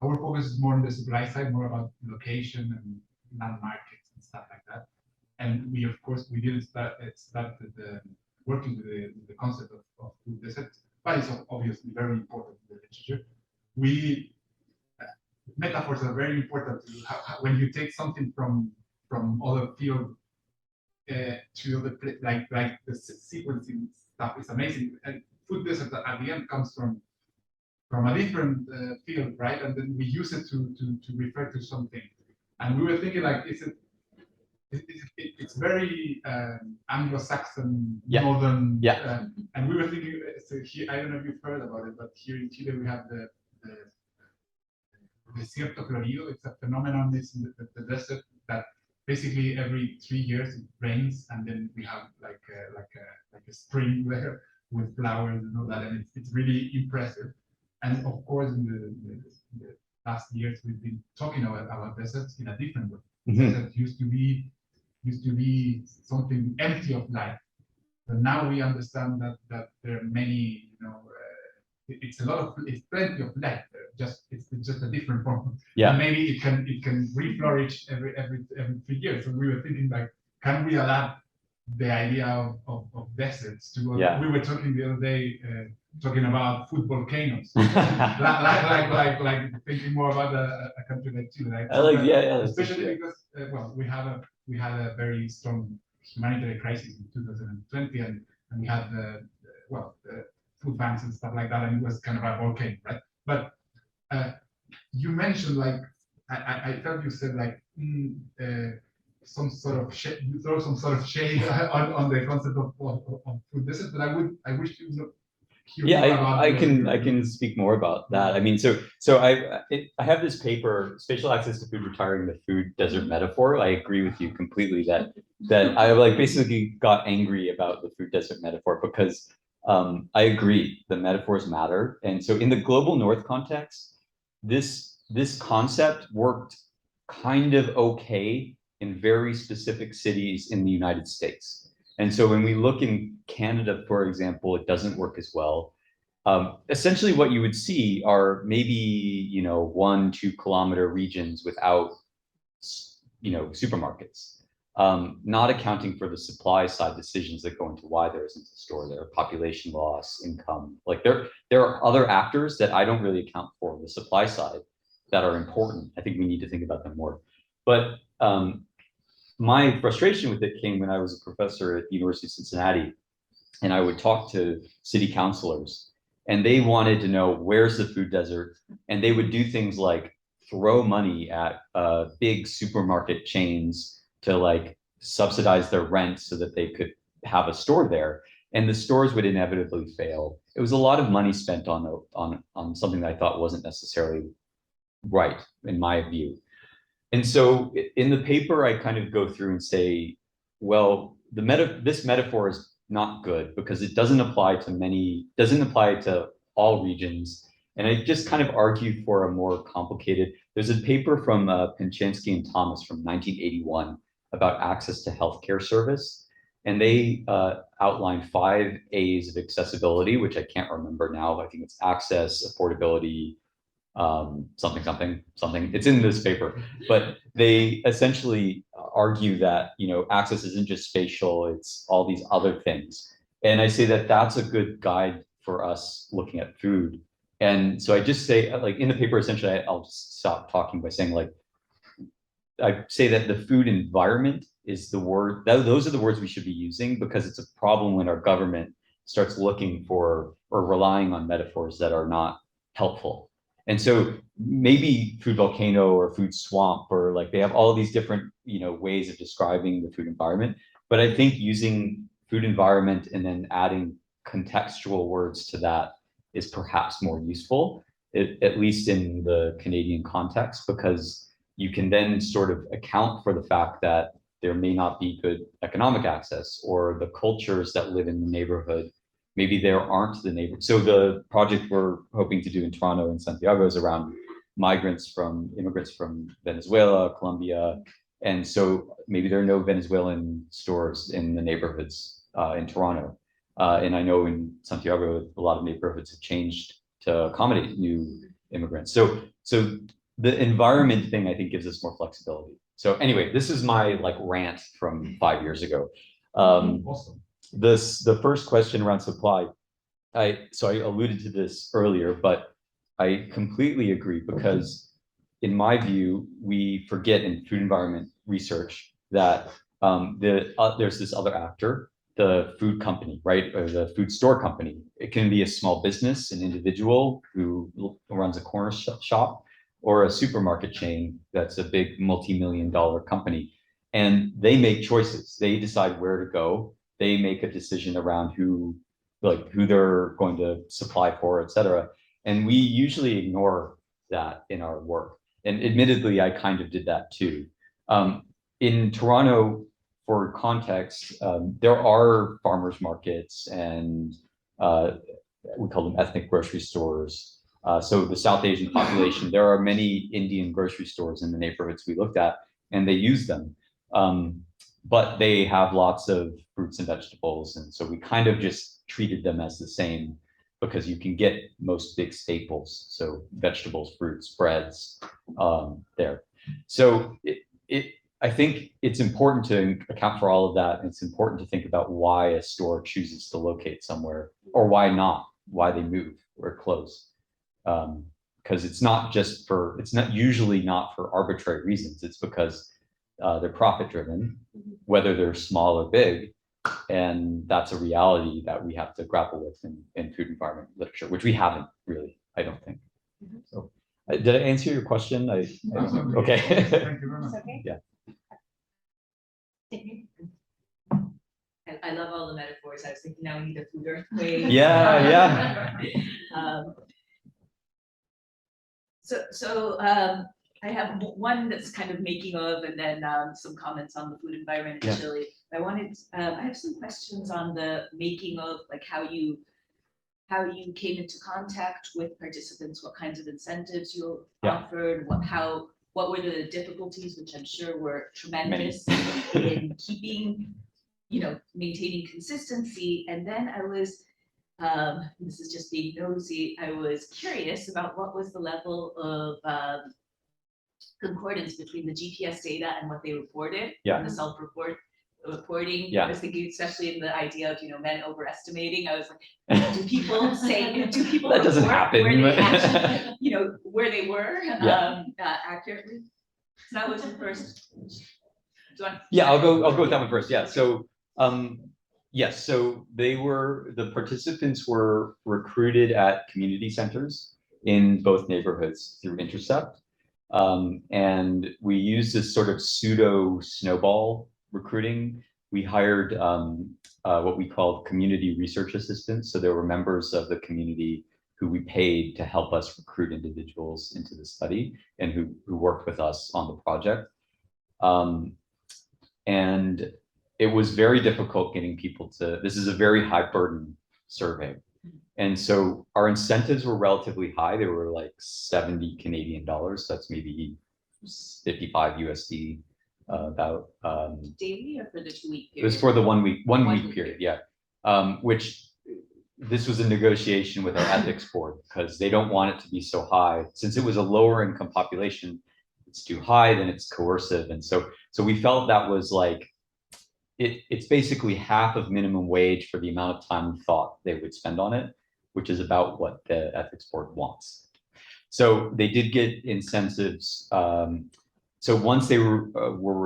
Speaker 4: Our focus is more on the supply side, more about location and land markets and stuff like that. And we, of course, we didn't start working with the concept of food deserts, but it's obviously very important in the literature. Metaphors are very important when you take something from other field to other like the sequencing stuff is amazing. And food desert at the end comes from a different field, right? And then we use it to refer to something. And we were thinking like, it's very Anglo-Saxon,
Speaker 2: Yeah.
Speaker 4: northern,
Speaker 2: Yeah.
Speaker 4: and we were thinking. So here, I don't know if you've heard about it, but here in Chile we have the Desierto Florido. It's a phenomenon. It's the desert that basically every 3 years it rains, and then we have like a spring there with flowers and all that, and it's really impressive. And of course, in the last years, we've been talking about deserts in a different way. Desert used to be something empty of life, but now we understand that there are many, it's plenty of life there. It's just a different form.
Speaker 2: Yeah.
Speaker 4: And maybe it can reflourish every 3 years. So we were thinking like, can we adapt the idea of deserts to?
Speaker 2: Yeah.
Speaker 4: We were talking the other day. Talking about food volcanoes, like thinking more about a country like Chile. Right? Especially because we had a very strong humanitarian crisis in 2020, and we had the food banks and stuff like that, and it was kind of a volcano, right? But you mentioned like I thought you said like some sort of you throw some sort of shade on the concept of food desert, but I wish you know.
Speaker 2: Yeah, I can speak more about that. I mean, so I have this paper, Spatial Access to Food, Retiring the Food Desert Metaphor. I agree with you completely that I like basically got angry about the food desert metaphor because I agree the metaphors matter. And so in the global north context, this concept worked kind of okay in very specific cities in the United States. And so when we look in Canada, for example, it doesn't work as well. Essentially what you would see are maybe, 1-2 kilometer regions without, supermarkets, not accounting for the supply side decisions that go into why there isn't a store there, population loss, income. Like there are other actors that I don't really account for the supply side that are important. I think we need to think about them more. But my frustration with it came when I was a professor at the University of Cincinnati, and I would talk to city councilors, and they wanted to know where's the food desert, and they would do things like throw money at big supermarket chains to like subsidize their rent so that they could have a store there, and the stores would inevitably fail. It was a lot of money spent on something that I thought wasn't necessarily right in my view. And so in the paper, I kind of go through and say, well, this metaphor is not good because it doesn't apply to all regions. And I just kind of argue for a more complicated, there's a paper from Penchansky and Thomas from 1981 about access to healthcare service. And they outlined 5 A's of accessibility, which I can't remember now. I think it's access, affordability, something. It's in this paper, but they essentially argue that access isn't just spatial; it's all these other things. And I say that that's a good guide for us looking at food. And so I just say, like in the paper, essentially, I'll just stop talking by saying, like, I say that the food environment is the word. Those are the words we should be using because it's a problem when our government starts looking for or relying on metaphors that are not helpful. And so maybe food volcano or food swamp, or like they have all these different, ways of describing the food environment. But I think using food environment and then adding contextual words to that is perhaps more useful, at least in the Canadian context, because you can then sort of account for the fact that there may not be good economic access, or the cultures that live in the neighborhood maybe there aren't the neighbors. So the project we're hoping to do in Toronto and Santiago is around immigrants from Venezuela, Colombia. And so maybe there are no Venezuelan stores in the neighborhoods in Toronto. And I know in Santiago, a lot of neighborhoods have changed to accommodate new immigrants. So the environment thing, I think, gives us more flexibility. So anyway, this is my like rant from 5 years ago.
Speaker 4: Awesome.
Speaker 2: The first question around supply, I alluded to this earlier, but I completely agree because in my view, we forget in food environment research that there's this other actor, the food company, right? Or the food store company. It can be a small business, an individual who runs a corner shop, or a supermarket chain that's a big multi-million-dollar company. And they make choices. They decide where to go. They make a decision around who they're going to supply for, et cetera. And we usually ignore that in our work. And admittedly, I kind of did that too. In Toronto, for context, there are farmers markets and we call them ethnic grocery stores. So the South Asian population, there are many Indian grocery stores in the neighborhoods we looked at, and they use them. But they have lots of fruits and vegetables. And so we kind of just treated them as the same because you can get most big staples. So vegetables, fruits, breads there. So I think it's important to account for all of that. And it's important to think about why a store chooses to locate somewhere or why not, why they move or close. Because it's not usually not for arbitrary reasons. It's because they're profit driven, whether they're small or big. And that's a reality that we have to grapple with in food environment literature, which we haven't really, I don't think. So did I answer your question? Okay.
Speaker 4: Thank you very much.
Speaker 1: Okay.
Speaker 2: Yeah.
Speaker 5: I love all the metaphors. I was thinking now we need a food earthquake.
Speaker 2: Yeah.
Speaker 5: So I have one that's kind of making of, and then some comments on the food environment in
Speaker 2: Yeah.
Speaker 5: Chile. I have some questions on the making of, like how you came into contact with participants, what kinds of incentives you offered, what were the difficulties, which I'm sure were tremendous in keeping, maintaining consistency. And then I was, this is just being nosy, I was curious about what was the level of concordance between the GPS data and what they reported, the self-reporting. I was thinking, especially in the idea of men overestimating. I was like, do people
Speaker 2: that doesn't happen
Speaker 5: where they actually, where they were accurately? So that was the first.
Speaker 2: I'll go with that one first. Yeah. So yes, so the participants were recruited at community centers in both neighborhoods through Intercept. And we used this sort of pseudo snowball recruiting. We hired what we called community research assistants. So there were members of the community who we paid to help us recruit individuals into the study and who worked with us on the project. And it was very difficult getting people this is a very high burden survey. And so our incentives were relatively high. They were like 70 Canadian dollars. That's maybe 55 USD about.
Speaker 5: Daily or for the 2 week period?
Speaker 2: It was for the 1 week period, yeah. Which this was a negotiation with our ethics board because they don't want it to be so high. Since it was a lower income population, it's too high, then it's coercive. And so we felt that was like, it's basically half of minimum wage for the amount of time we thought they would spend on it, which is about what the ethics board wants. So they did get incentives. So once they were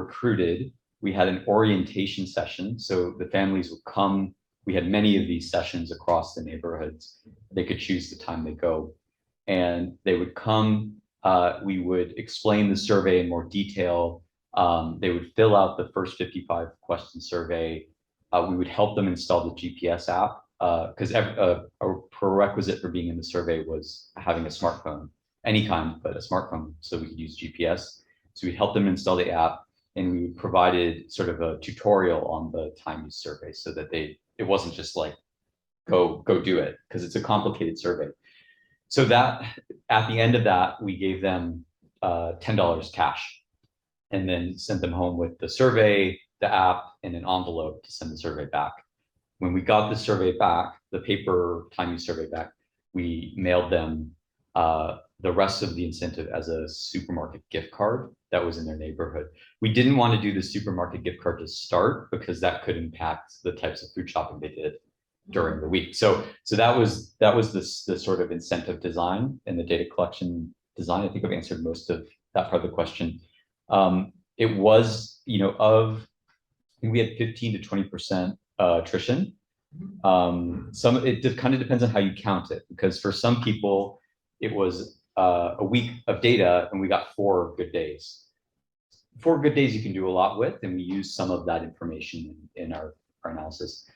Speaker 2: recruited, we had an orientation session. So the families would come. We had many of these sessions across the neighborhoods. They could choose the time they go. And they would come. We would explain the survey in more detail. They would fill out the first 55 question survey. We would help them install the GPS app because a prerequisite for being in the survey was having a smartphone, any kind, but a smartphone, so we could use GPS. So we helped them install the app, and we provided sort of a tutorial on the time use survey so that it wasn't just like go do it, because it's a complicated survey. So that at the end of that, we gave them $10 cash, and then sent them home with the survey, the app, and an envelope to send the survey back. When we got the survey back, the paper time use survey back, we mailed them the rest of the incentive as a supermarket gift card that was in their neighborhood. We didn't want to do the supermarket gift card to start, because that could impact the types of food shopping they did during the week. So that was the sort of incentive design and the data collection design. I think I've answered most of that part of the question. It was, I think we had 15 to 20% attrition. It kind of depends on how you count it, because for some people it was a week of data and we got 4 good days. 4 good days you can do a lot with, and we used some of that information in our analysis.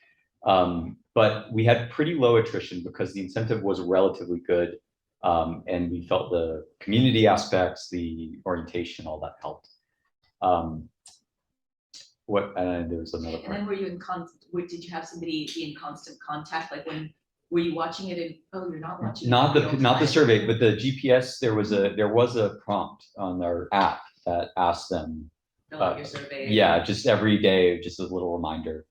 Speaker 2: But we had pretty low attrition because the incentive was relatively good, and we felt the community aspects, the orientation, all that helped. There was another
Speaker 5: And
Speaker 2: part.
Speaker 5: then were you did you have somebody be in constant contact? Like were you watching it and, oh, you're not watching it?
Speaker 2: Not
Speaker 5: in real
Speaker 2: the
Speaker 5: time?
Speaker 2: survey, but the GPS. There was a prompt on our app that asked them.
Speaker 5: Fill out your survey.
Speaker 2: Yeah, just every day, just a little reminder.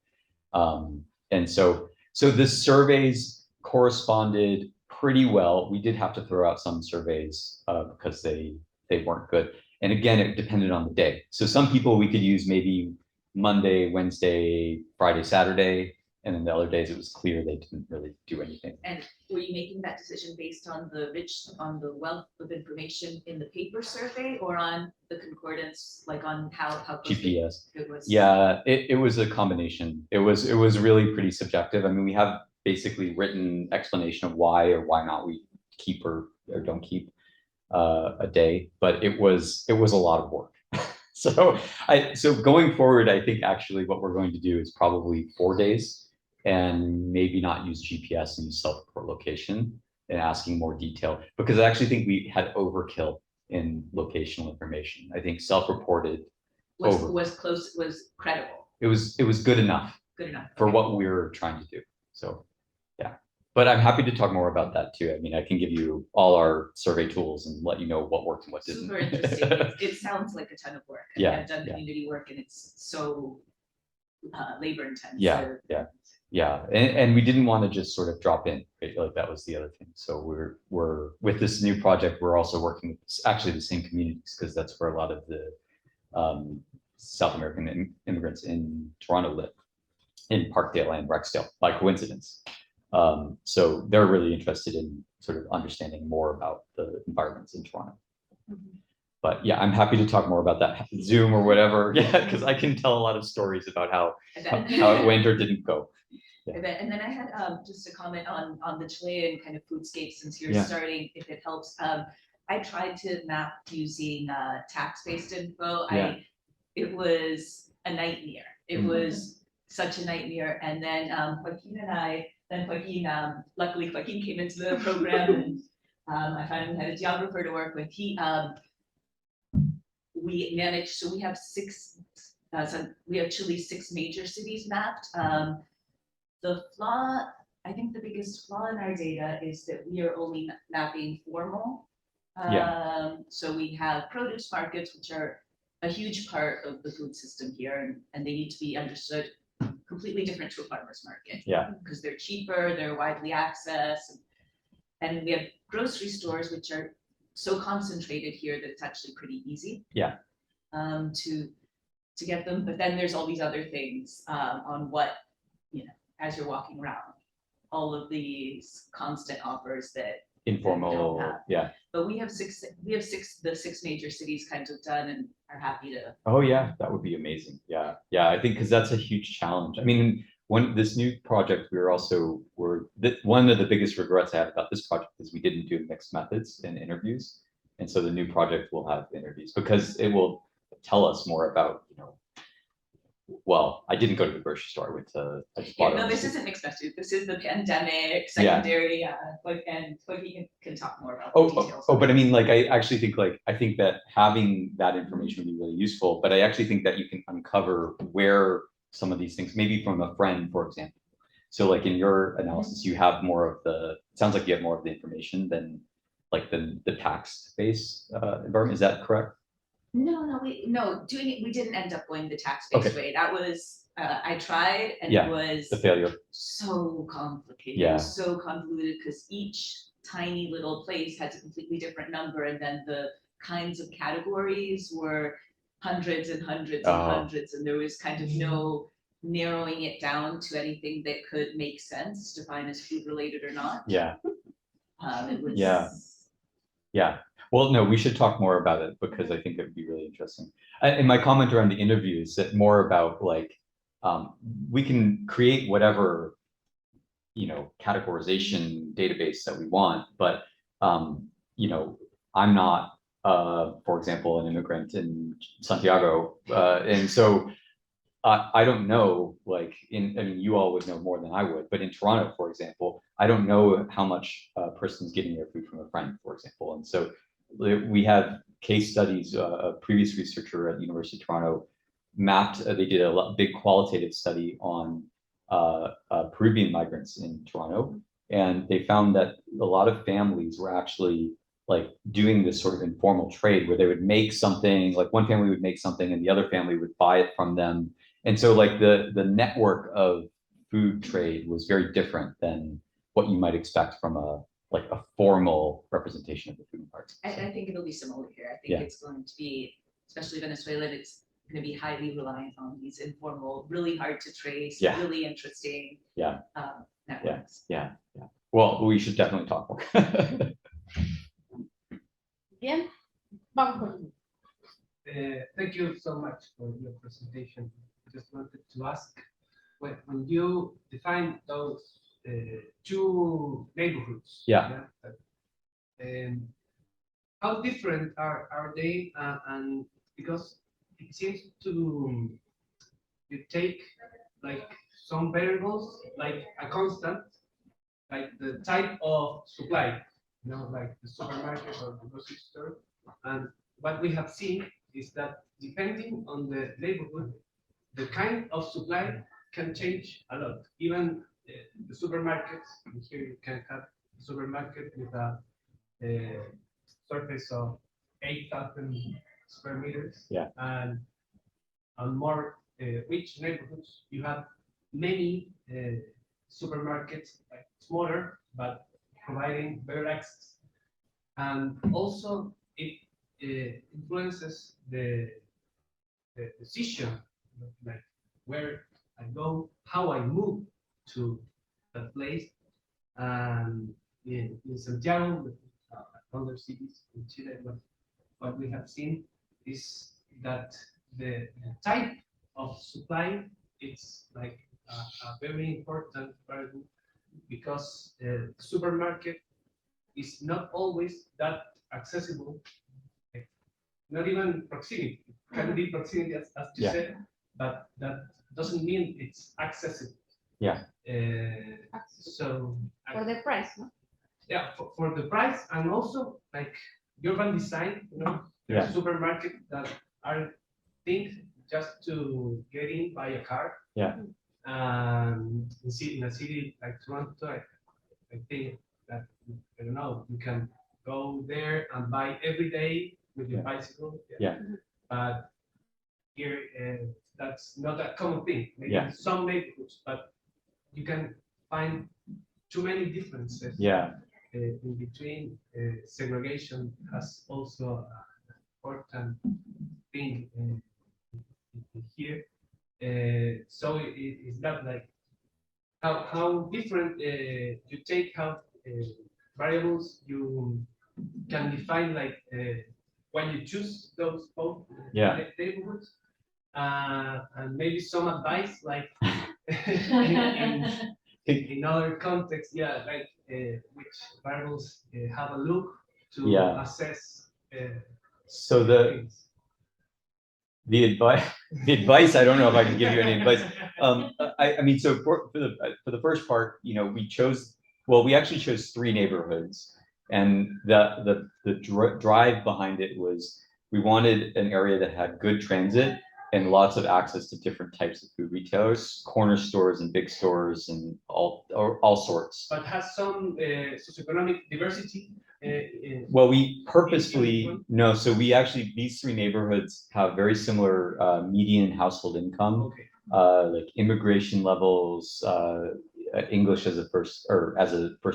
Speaker 2: And so the surveys corresponded pretty well. We did have to throw out some surveys because they weren't good. And again, it depended on the day. So some people we could use maybe Monday, Wednesday, Friday, Saturday, and then the other days it was clear they didn't really do anything.
Speaker 5: And were you making that decision based on the wealth of information in the paper survey, or on the concordance, like on how
Speaker 2: GPS.
Speaker 5: it was?
Speaker 2: Yeah, it was a combination. It was really pretty subjective. I mean, we have basically written explanation of why or why not we keep or don't keep a day, but it was a lot of work. So going forward, I think actually what we're going to do is probably 4 days, and maybe not use GPS and use self-report location and asking more detail, because I actually think we had overkill in locational information. I think self-reported
Speaker 5: was credible.
Speaker 2: It was good enough
Speaker 5: Good enough.
Speaker 2: for
Speaker 5: Okay.
Speaker 2: what we were trying to do. So yeah, but I'm happy to talk more about that too. I mean, I can give you all our survey tools and let you know what worked and what didn't.
Speaker 5: Super interesting. It sounds like a ton of work.
Speaker 2: Yeah,
Speaker 5: I've done community work, and it's so labor intensive.
Speaker 2: Yeah, and we didn't want to just sort of drop in, right? Like that was the other thing. So we're with this new project, we're also working with actually the same communities, because that's where a lot of the South American immigrants in Toronto live, in Parkdale and Rexdale, by coincidence. So they're really interested in sort of understanding more about the environments in Toronto.
Speaker 5: Mhm.
Speaker 2: But yeah, I'm happy to talk more about that, Zoom or whatever. Yeah, because I can tell a lot of stories about how it went or didn't go. Yeah.
Speaker 5: And then I had just a comment on the Chilean kind of foodscape, since you're
Speaker 2: Yeah.
Speaker 5: starting, if it helps. I tried to map using tax-based info.
Speaker 2: Yeah.
Speaker 5: It was a nightmare. It
Speaker 2: Mhm.
Speaker 5: was such a nightmare. And then Joaquin, luckily Joaquin came into the program, and I finally had a geographer to work with. We managed, so we have Chile's 6 major cities mapped. I think the biggest flaw in our data is that we are only mapping formal. So we have produce markets, which are a huge part of the food system here, and they need to be understood completely different to a farmer's market.
Speaker 2: Yeah.
Speaker 5: Because they're cheaper, they're widely accessed. And we have grocery stores, which are so concentrated here that it's actually pretty easy.
Speaker 2: Yeah.
Speaker 5: To get them, but then there's all these other things on what, as you're walking around, all of these constant offers that
Speaker 2: Informal,
Speaker 5: have.
Speaker 2: yeah.
Speaker 5: But the 6 major cities kind of done, and are happy to.
Speaker 2: Oh yeah, that would be amazing. Yeah, I think because that's a huge challenge. I mean, this new project, one of the biggest regrets I have about this project is we didn't do mixed methods and interviews, and so the new project will have interviews, because it will tell us more about, well, I didn't go to the grocery store. I just bought.
Speaker 5: No, this isn't mixed message. This is the pandemic secondary, and we can talk more about the details.
Speaker 2: But I mean, like, I actually think, I think that having that information would be really useful, but I actually think that you can uncover where some of these things, maybe from a friend, for example. So like in your analysis, you have more of the, it sounds like you have more of the information than like the tax-based environment. Is that correct?
Speaker 5: No, doing it, we didn't end up going the tax-based
Speaker 2: Okay.
Speaker 5: way. That was, I tried and
Speaker 2: Yeah,
Speaker 5: it was
Speaker 2: The failure.
Speaker 5: so complicated.
Speaker 2: Yeah.
Speaker 5: So convoluted because each tiny little place had a completely different number, and then the kinds of categories were hundreds and hundreds and
Speaker 2: Oh.
Speaker 5: hundreds, and there was kind of no narrowing it down to anything that could make sense, define as food related or not.
Speaker 2: Yeah.
Speaker 5: It was.
Speaker 2: Yeah. Well, no, we should talk more about it because I think it would be really interesting. And my comment around the interview is that more about like, we can create whatever, categorization database that we want, but, I'm not, for example, an immigrant in Santiago. And so I don't know, like you all would know more than I would, but in Toronto, for example, I don't know how much a person's getting their food from a friend, for example. And so we have case studies. A previous researcher at the University of Toronto mapped, they did a big qualitative study on Peruvian migrants in Toronto. And they found that a lot of families were actually like doing this sort of informal trade where they would make something, like one family would make something and the other family would buy it from them. And so like the network of food trade was very different than what you might expect from a formal representation of the food market.
Speaker 5: I think it'll be similar here. I think
Speaker 2: Yeah.
Speaker 5: it's going to be, especially Venezuela, it's going to be highly reliant on these informal, really hard to trace,
Speaker 2: Yeah.
Speaker 5: really interesting
Speaker 2: Yeah.
Speaker 5: networks.
Speaker 2: Yeah. Well, we should definitely talk more.
Speaker 1: Bien, vamos con
Speaker 6: Thank you so much for your presentation. Just wanted to ask, when you define those two neighborhoods.
Speaker 2: Yeah.
Speaker 6: How different are they? And because it seems to you take like some variables, like a constant, like the type of supply, like the supermarket or the grocery store. And what we have seen is that depending on the neighborhood, the kind of supply can change a lot. Even the supermarkets, and here you can have a supermarket with a surface of 8,000 square meters.
Speaker 2: Yeah.
Speaker 6: And on more rich neighborhoods, you have many supermarkets, like smaller, but providing better access. And also it influences the decision, like where I go, how I move to that place. And in Santiago, other cities in Chile, what we have seen is that the type of supply is like a very important variable, because the supermarket is not always that accessible. Not even proximity. It can be proximity as you
Speaker 2: Yeah.
Speaker 6: said, but that doesn't mean it's accessible.
Speaker 2: Yeah.
Speaker 6: So
Speaker 1: for the price, no?
Speaker 6: yeah, for the price, and also like urban design,
Speaker 2: Yeah.
Speaker 6: supermarket that are things just to get in by a car.
Speaker 2: Yeah.
Speaker 6: In a city like Toronto, I think that, I don't know, you can go there and buy every day with your bicycle.
Speaker 2: Yeah.
Speaker 6: But here, that's not a common thing. Maybe
Speaker 2: Yeah.
Speaker 6: in some neighborhoods, but you can find too many differences.
Speaker 2: Yeah.
Speaker 6: In between. Segregation has also an important thing here. So it's not like how different you take, how variables you can define, like when you choose those both neighborhoods, and maybe some advice, like in other contexts, like which variables have a look to assess.
Speaker 2: So
Speaker 6: things.
Speaker 2: the advice, I don't know if I can give you any advice. I mean, so for the first part, we actually chose 3 neighborhoods, and the drive behind it was we wanted an area that had good transit, and lots of access to different types of food retailers, corner stores and big stores and all sorts.
Speaker 6: But has some socioeconomic diversity.
Speaker 2: Well, we purposefully, no, so we actually, these three neighborhoods have very similar median household income,
Speaker 6: Okay.
Speaker 2: like immigration levels, English as a first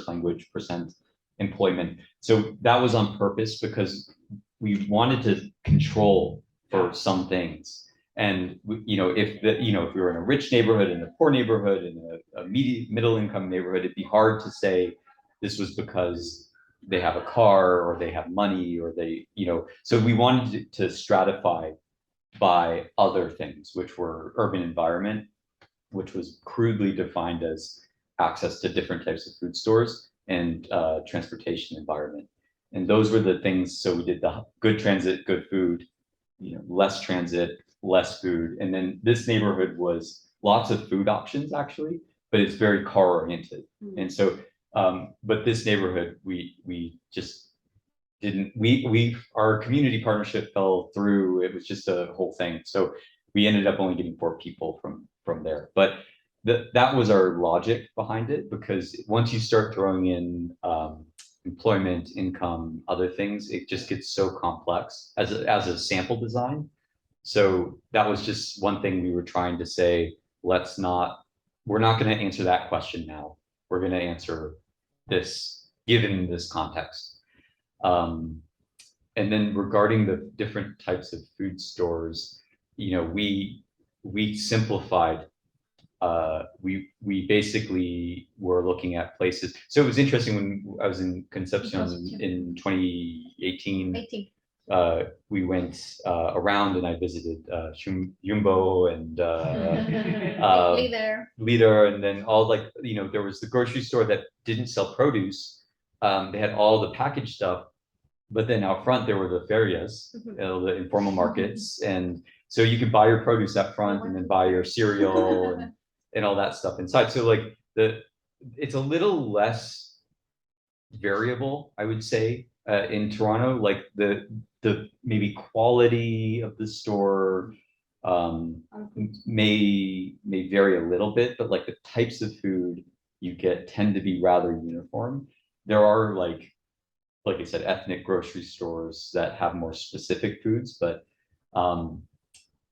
Speaker 2: language percent employment. So that was on purpose because we wanted to control for some things. And if we were in a rich neighborhood, in a poor neighborhood, in a middle income neighborhood, it'd be hard to say this was because they have a car or they have money or so we wanted to stratify by other things, which were urban environment, which was crudely defined as access to different types of food stores, and transportation environment. And those were the things, so we did the good transit, good food, less transit, less food. And then this neighborhood was lots of food options actually, but it's very car oriented. And so, but this neighborhood, we just didn't, our community partnership fell through. It was just a whole thing. So we ended up only getting 4 people from there. But that was our logic behind it, because once you start throwing in employment, income, other things, it just gets so complex as a sample design. So that was just one thing we were trying to say, we're not going to answer that question now. We're going to answer this, given this context. And then regarding the different types of food stores, we simplified. We basically were looking at places. So it was interesting when I was in Concepcion in 2018. We went around and I visited Jumbo and Leader, and then all there was the grocery store that didn't sell produce. They had all the packaged stuff, but then out front there were the ferias, the informal markets, and so you could buy your produce up front and then buy your cereal and all that stuff inside. So it's a little less variable, I would say, in Toronto. Like the maybe quality of the store may vary a little bit, but the types of food you get tend to be rather uniform. There are like I said, ethnic grocery stores that have more specific foods, but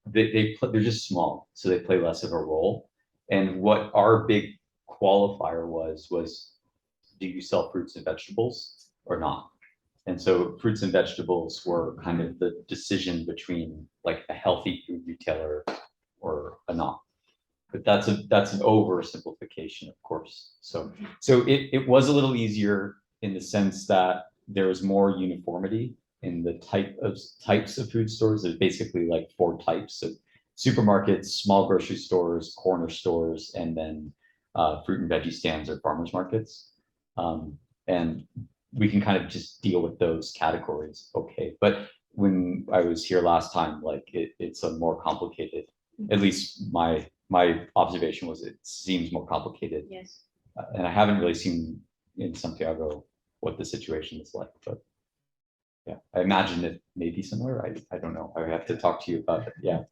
Speaker 2: they're just small, so they play less of a role. And what our big qualifier was, do you sell fruits and vegetables or not? And so fruits and vegetables were kind of the decision between a healthy food retailer or a not. But that's an oversimplification, of course. So it was a little easier in the sense that there was more uniformity in the types of food stores. There's basically 4 types of supermarkets, small grocery stores, corner stores, and then fruit and veggie stands or farmers markets. And we can kind of just deal with those categories. Okay. But when I was here last time, it's a more complicated, at least my observation was it seems more complicated.
Speaker 1: Yes.
Speaker 2: And I haven't really seen in Santiago what the situation is like, but yeah, I imagine it may be similar. I don't know. I have to talk to you about it. Yeah.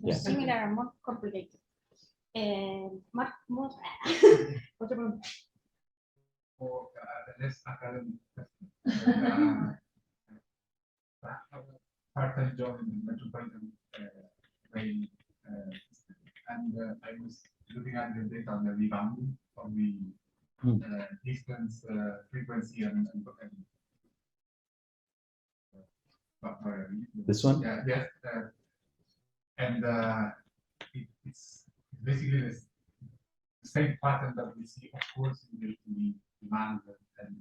Speaker 2: Yeah.
Speaker 1: Similar and more complicated. More. Otra pregunta.
Speaker 4: For the less academic part-time job in the metropolitan rail system, and I was looking at the data on the rebound of the distance, frequency, and
Speaker 2: This one?
Speaker 4: Yeah, yes. And it's basically the same pattern that we see, of course, in the demand and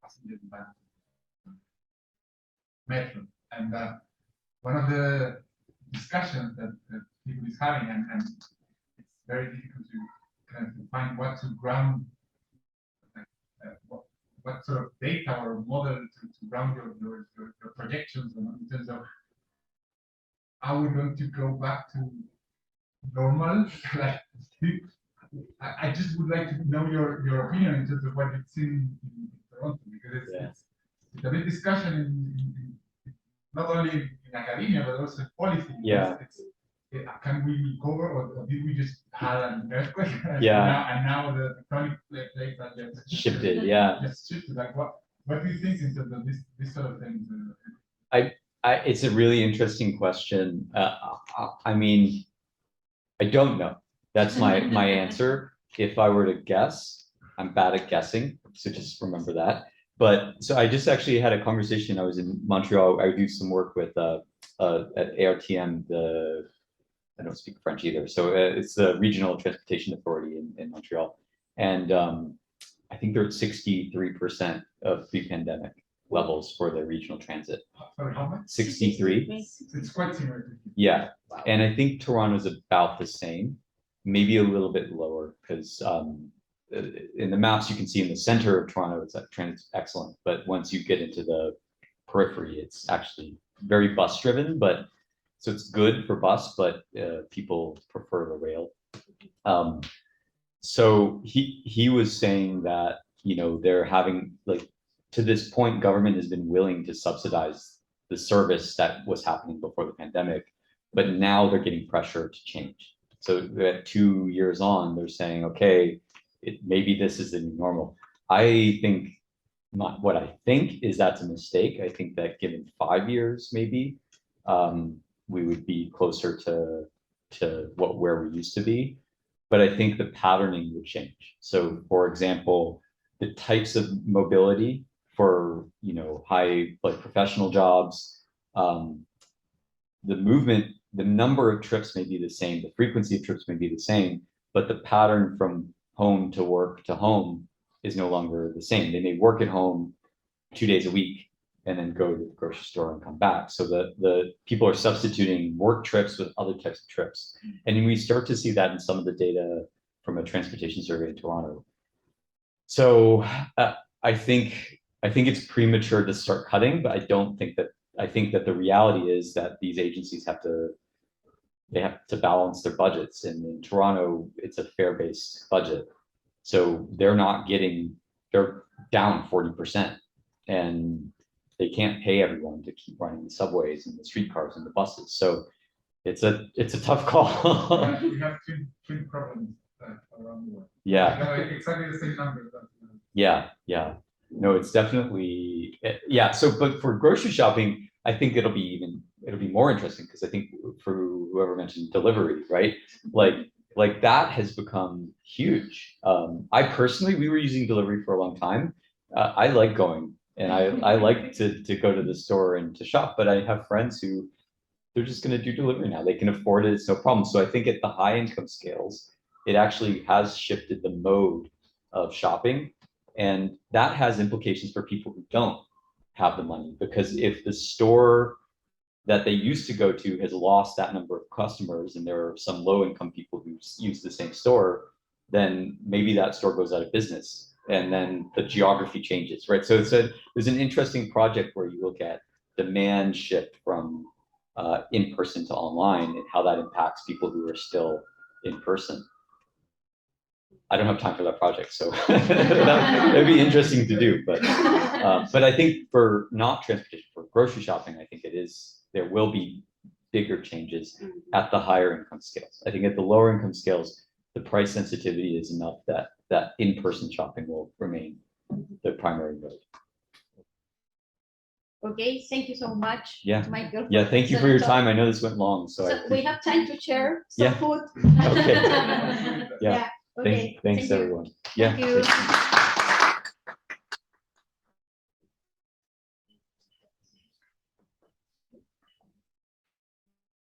Speaker 4: passenger demand metro. And one of the discussions that people is having, and it's very difficult to kind of find what to ground, what sort of data or model to ground your projections on, in terms of are we going to go back to normal? I just would like to know your opinion in terms of what you've seen in Toronto, because it's a big discussion in not only in academia, but also in policy.
Speaker 2: Yeah.
Speaker 4: Can we recover, or did we just have an earthquake?
Speaker 2: Yeah.
Speaker 4: And now the tectonic plates are just
Speaker 2: Shifted, yeah.
Speaker 4: Just shifted. Like what do you think in terms of this sort of things?
Speaker 2: It's a really interesting question. I mean, I don't know. That's my answer. If I were to guess, I'm bad at guessing, so just remember that. But so I just actually had a conversation. I was in Montreal. I do some work with at ARTM. I don't speak French either, so it's the Regional Transportation Authority in Montreal, and I think they're at 63% of pre-pandemic levels for the regional transit.
Speaker 4: Sorry, how much?
Speaker 2: 63.
Speaker 4: It's quite similar.
Speaker 2: Yeah, and I think Toronto's about the same, maybe a little bit lower, because in the maps you can see in the center of Toronto, it's excellent, but once you get into the periphery, it's actually very bus driven, but so it's good for bus, but people prefer the rail. So he was saying that, you know, they're having, like, to this point, government has been willing to subsidize the service that was happening before the pandemic, but now they're getting pressure to change. So at 2 years on, they're saying, okay, maybe this is the new normal. I think what I think is that's a mistake. I think that given 5 years, maybe we would be closer to where we used to be. But I think the patterning would change. So, for example, the types of mobility for, you know, high, like, professional jobs, the movement, the number of trips may be the same, the frequency of trips may be the same, but the pattern from home to work to home is no longer the same. They may work at home 2 days a week and then go to the grocery store and come back. So the people are substituting work trips with other types of trips. And we start to see that in some of the data from a transportation survey in Toronto. So I think it's premature to start cutting, but I think that the reality is that these agencies have to balance their budgets. And in Toronto, it's a fare-based budget. So they're down 40%, and they can't pay everyone to keep running the subways and the streetcars and the buses. So it's a tough call.
Speaker 4: We have twin problems around the world.
Speaker 2: Yeah.
Speaker 4: Exactly the same numbers.
Speaker 2: Yeah. No, it's definitely, yeah. So, but for grocery shopping, I think it'll be more interesting, because I think for whoever mentioned delivery, right? Like that has become huge. I personally, we were using delivery for a long time. I like going, and I like to go to the store and to shop, but I have friends who they're just going to do delivery now. They can afford it, it's no problem. So I think at the high income scales, it actually has shifted the mode of shopping. And that has implications for people who don't have the money, because if the store that they used to go to has lost that number of customers, and there are some low income people who use the same store, then maybe that store goes out of business, and then the geography changes, right? So there's an interesting project where you look at demand shift from in person to online, and how that impacts people who are still in person. I don't have time for that project, so that'd be interesting to do. But I think for not transportation, for grocery shopping, I think there will be bigger changes at the higher income scales. I think at the lower income scales, the price sensitivity is enough that in-person shopping will remain the primary mode.
Speaker 1: Okay, thank you so much,
Speaker 2: Yeah.
Speaker 1: Michael.
Speaker 2: Yeah, thank you for your time. I know this went long, so
Speaker 1: we have time to share some
Speaker 2: Yeah.
Speaker 1: food.
Speaker 2: Okay. Yeah.
Speaker 1: Okay.
Speaker 2: Thanks
Speaker 1: Thank you.
Speaker 2: everyone. Yeah.
Speaker 1: Thank you.